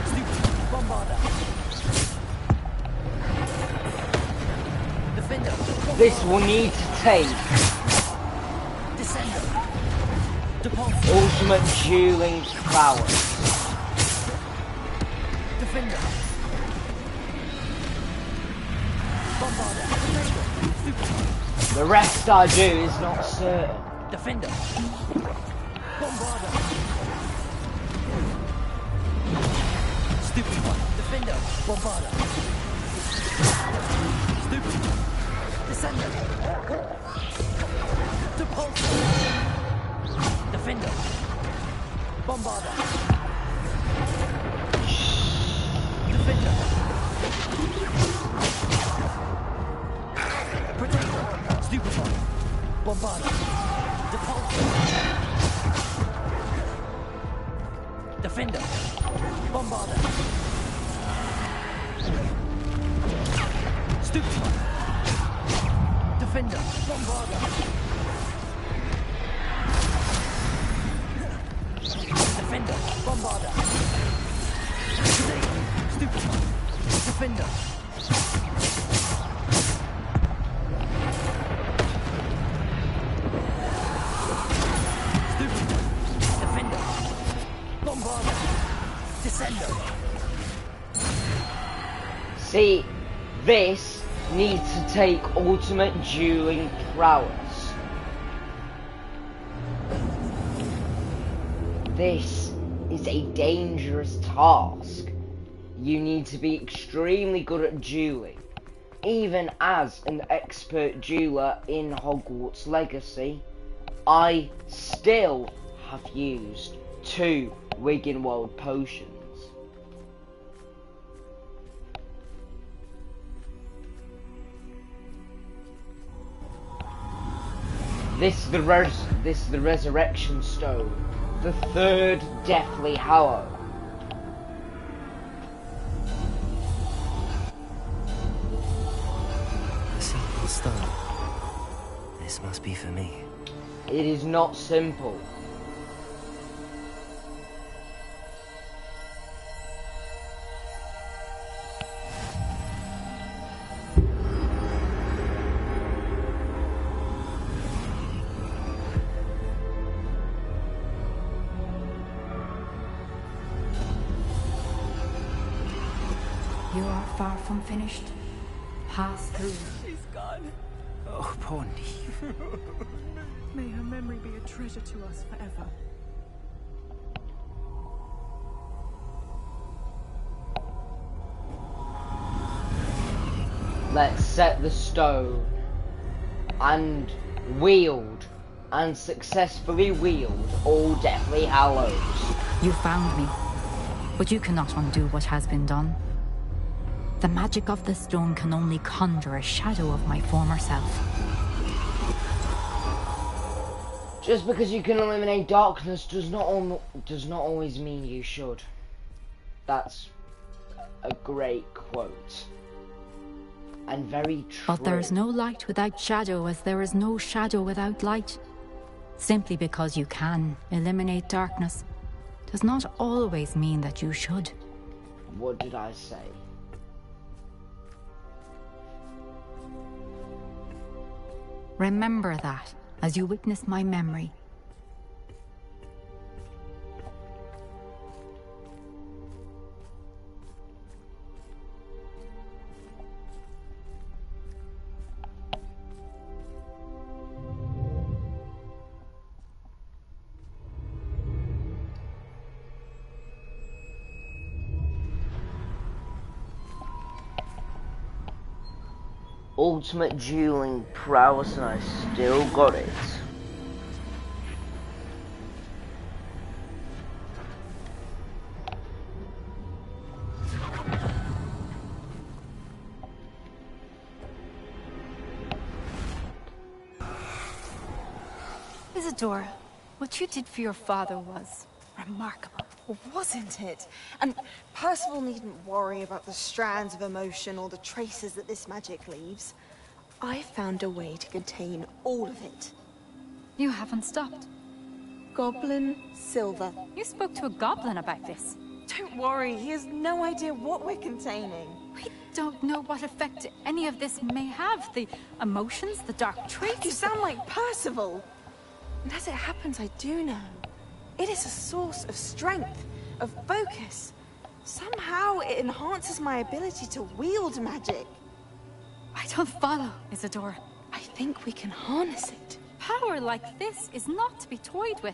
Stupefy. Bombarda. Defender. This will need to take Descender. ultimate dueling prowess. Defender. Bombarda. The rest I do is not certain. Defender. Bombarda. Stupid one. Defender. Bombarda. Stupid. Descender. Depulsor. Defender. Bombarda. Defender. Protector. Stupefy. Bombarda. Depulsor. Defender. Bombarda. Stupefy. Defender. Bombarda. Defender. Bombarda. Stupefy. Defender. Stupefy. Defender. Bombarda. Descender. See, this needs to take ultimate dueling prowess. This is a dangerous task. You need to be extremely good at dueling. Even as an expert dueler in Hogwarts Legacy, I still have used 2 Wiggenweld potions. This is the Resurrection Stone, the 3rd Deathly Hallow. A simple stone. This must be for me. It is not simple. You are far from finished. Pass through. She's gone. Oh, poor Neve. May her memory be a treasure to us forever. Let's set the stone and wield and successfully wield all Deathly Hallows. You found me, but you cannot undo what has been done. The magic of the stone can only conjure a shadow of my former self. Just because you can eliminate darkness does not always mean you should. That's a great quote. And very true. But there is no light without shadow, as there is no shadow without light. Simply because you can eliminate darkness does not always mean that you should. What did I say? Remember that as you witness my memory. ultimate dueling prowess, and I still got it. Isadora, what you did for your father was remarkable. Wasn't it? And Percival needn't worry about the strands of emotion or the traces that this magic leaves. I found a way to contain all of it. You haven't stopped. Goblin Silver. You spoke to a goblin about this. Don't worry, he has no idea what we're containing. We don't know what effect any of this may have. The emotions, the dark traits. You sound like Percival. And as it happens, I do know. It is a source of strength, of focus. Somehow it enhances my ability to wield magic. I don't follow, Isadora. I think we can harness it. Power like this is not to be toyed with.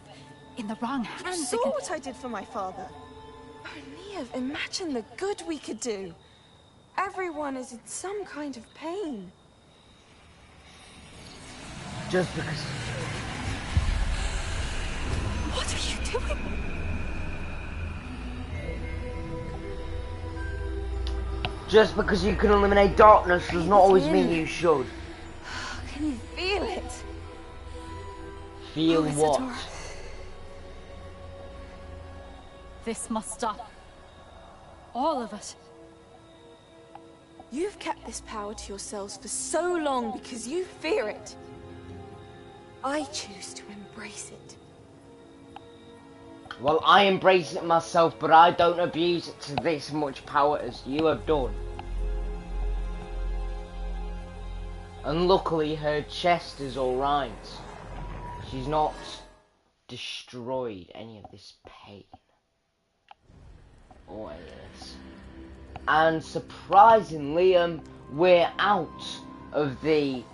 In the wrong hands, You saw what I did for my father. Oh, Neve, imagine the good we could do. Everyone is in some kind of pain. Just because... What are you doing? Just because you can eliminate darkness does not always mean you should. Can you feel it? Feel what? Isadora. This must stop. All of it. You've kept this power to yourselves for so long because you fear it. I choose to embrace it. Well, I embrace it myself, but I don't abuse it to this much power as you have done. And luckily her chest is alright. She's not destroyed any of this pain. Or any of this. And surprisingly, we're out of the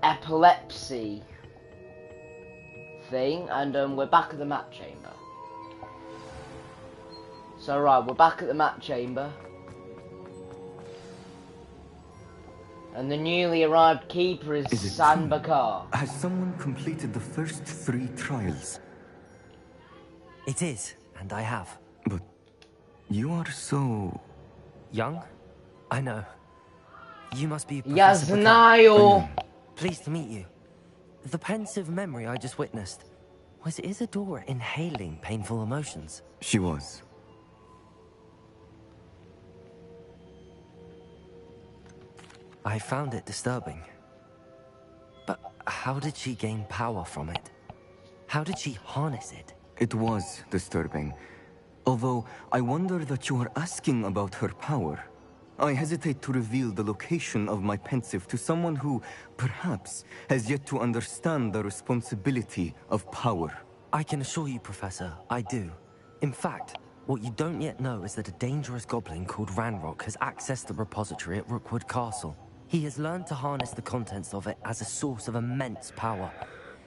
epilepsy thing, and we're back at the map chamber. So right, we're back at the map chamber. And the newly arrived keeper is San Bakar. Has someone completed the first 3 trials? It is, and I have. But you are so... young? I know. You must be Professor Yaznayo! Pleased to meet you. The pensive memory I just witnessed. Was Isadora inhaling painful emotions? She was. I found it disturbing. But how did she gain power from it? How did she harness it? It was disturbing. Although, I wonder that you are asking about her power. I hesitate to reveal the location of my pensive to someone who, perhaps, has yet to understand the responsibility of power. I can assure you, Professor, I do. In fact, what you don't yet know is that a dangerous goblin called Ranrock has accessed the repository at Rookwood Castle. He has learned to harness the contents of it as a source of immense power.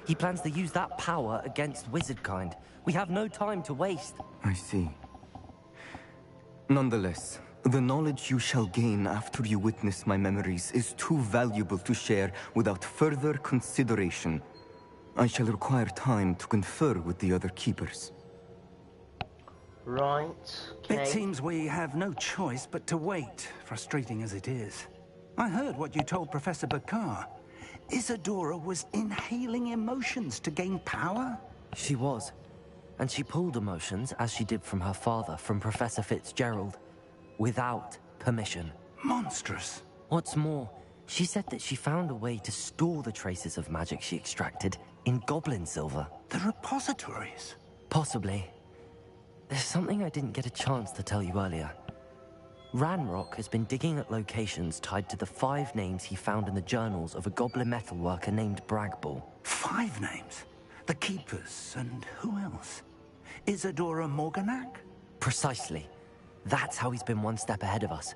He plans to use that power against wizardkind. We have no time to waste. I see. Nonetheless, the knowledge you shall gain after you witness my memories is too valuable to share without further consideration. I shall require time to confer with the other keepers. Right. Okay. It seems we have no choice but to wait, frustrating as it is. I heard what you told Professor Bakar. Isadora was inhaling emotions to gain power? She was. And she pulled emotions, as she did from her father, from Professor Fitzgerald, without permission. Monstrous. What's more, she said that she found a way to store the traces of magic she extracted in goblin silver. The repositories? Possibly. There's something I didn't get a chance to tell you earlier. Ranrock has been digging at locations tied to the 5 names he found in the journals of a goblin metalworker named Bragball. 5 names? The Keepers, and who else? Isadora Morganac? Precisely. That's how he's been one step ahead of us.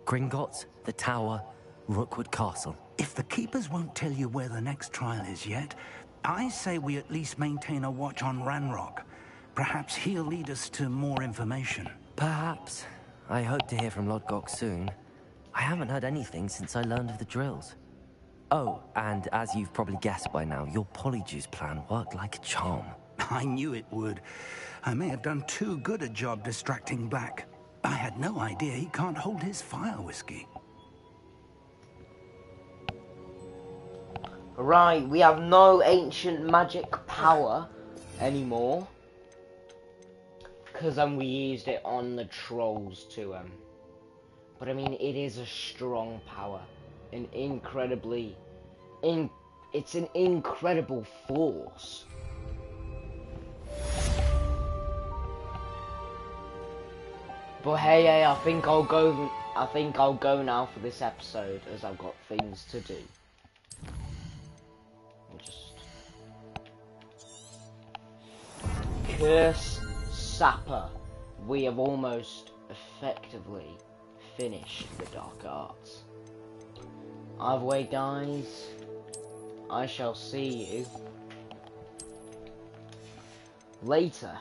Gringotts, the Tower, Rookwood Castle. If the Keepers won't tell you where the next trial is yet, I say we at least maintain a watch on Ranrock. Perhaps he'll lead us to more information. Perhaps. I hope to hear from Lodgok soon. I haven't heard anything since I learned of the drills. Oh, and as you've probably guessed by now, your polyjuice plan worked like a charm. I knew it would. I may have done too good a job distracting Black. I had no idea he can't hold his fire whiskey. Right, we have no ancient magic power anymore. Because we used it on the trolls too. But I mean, it is a strong power. It's an incredible force. But hey, I think I'll go now for this episode, as I've got things to do. Curse Sapper. We have almost effectively finished the Dark Arts. Either way, guys, I shall see you later.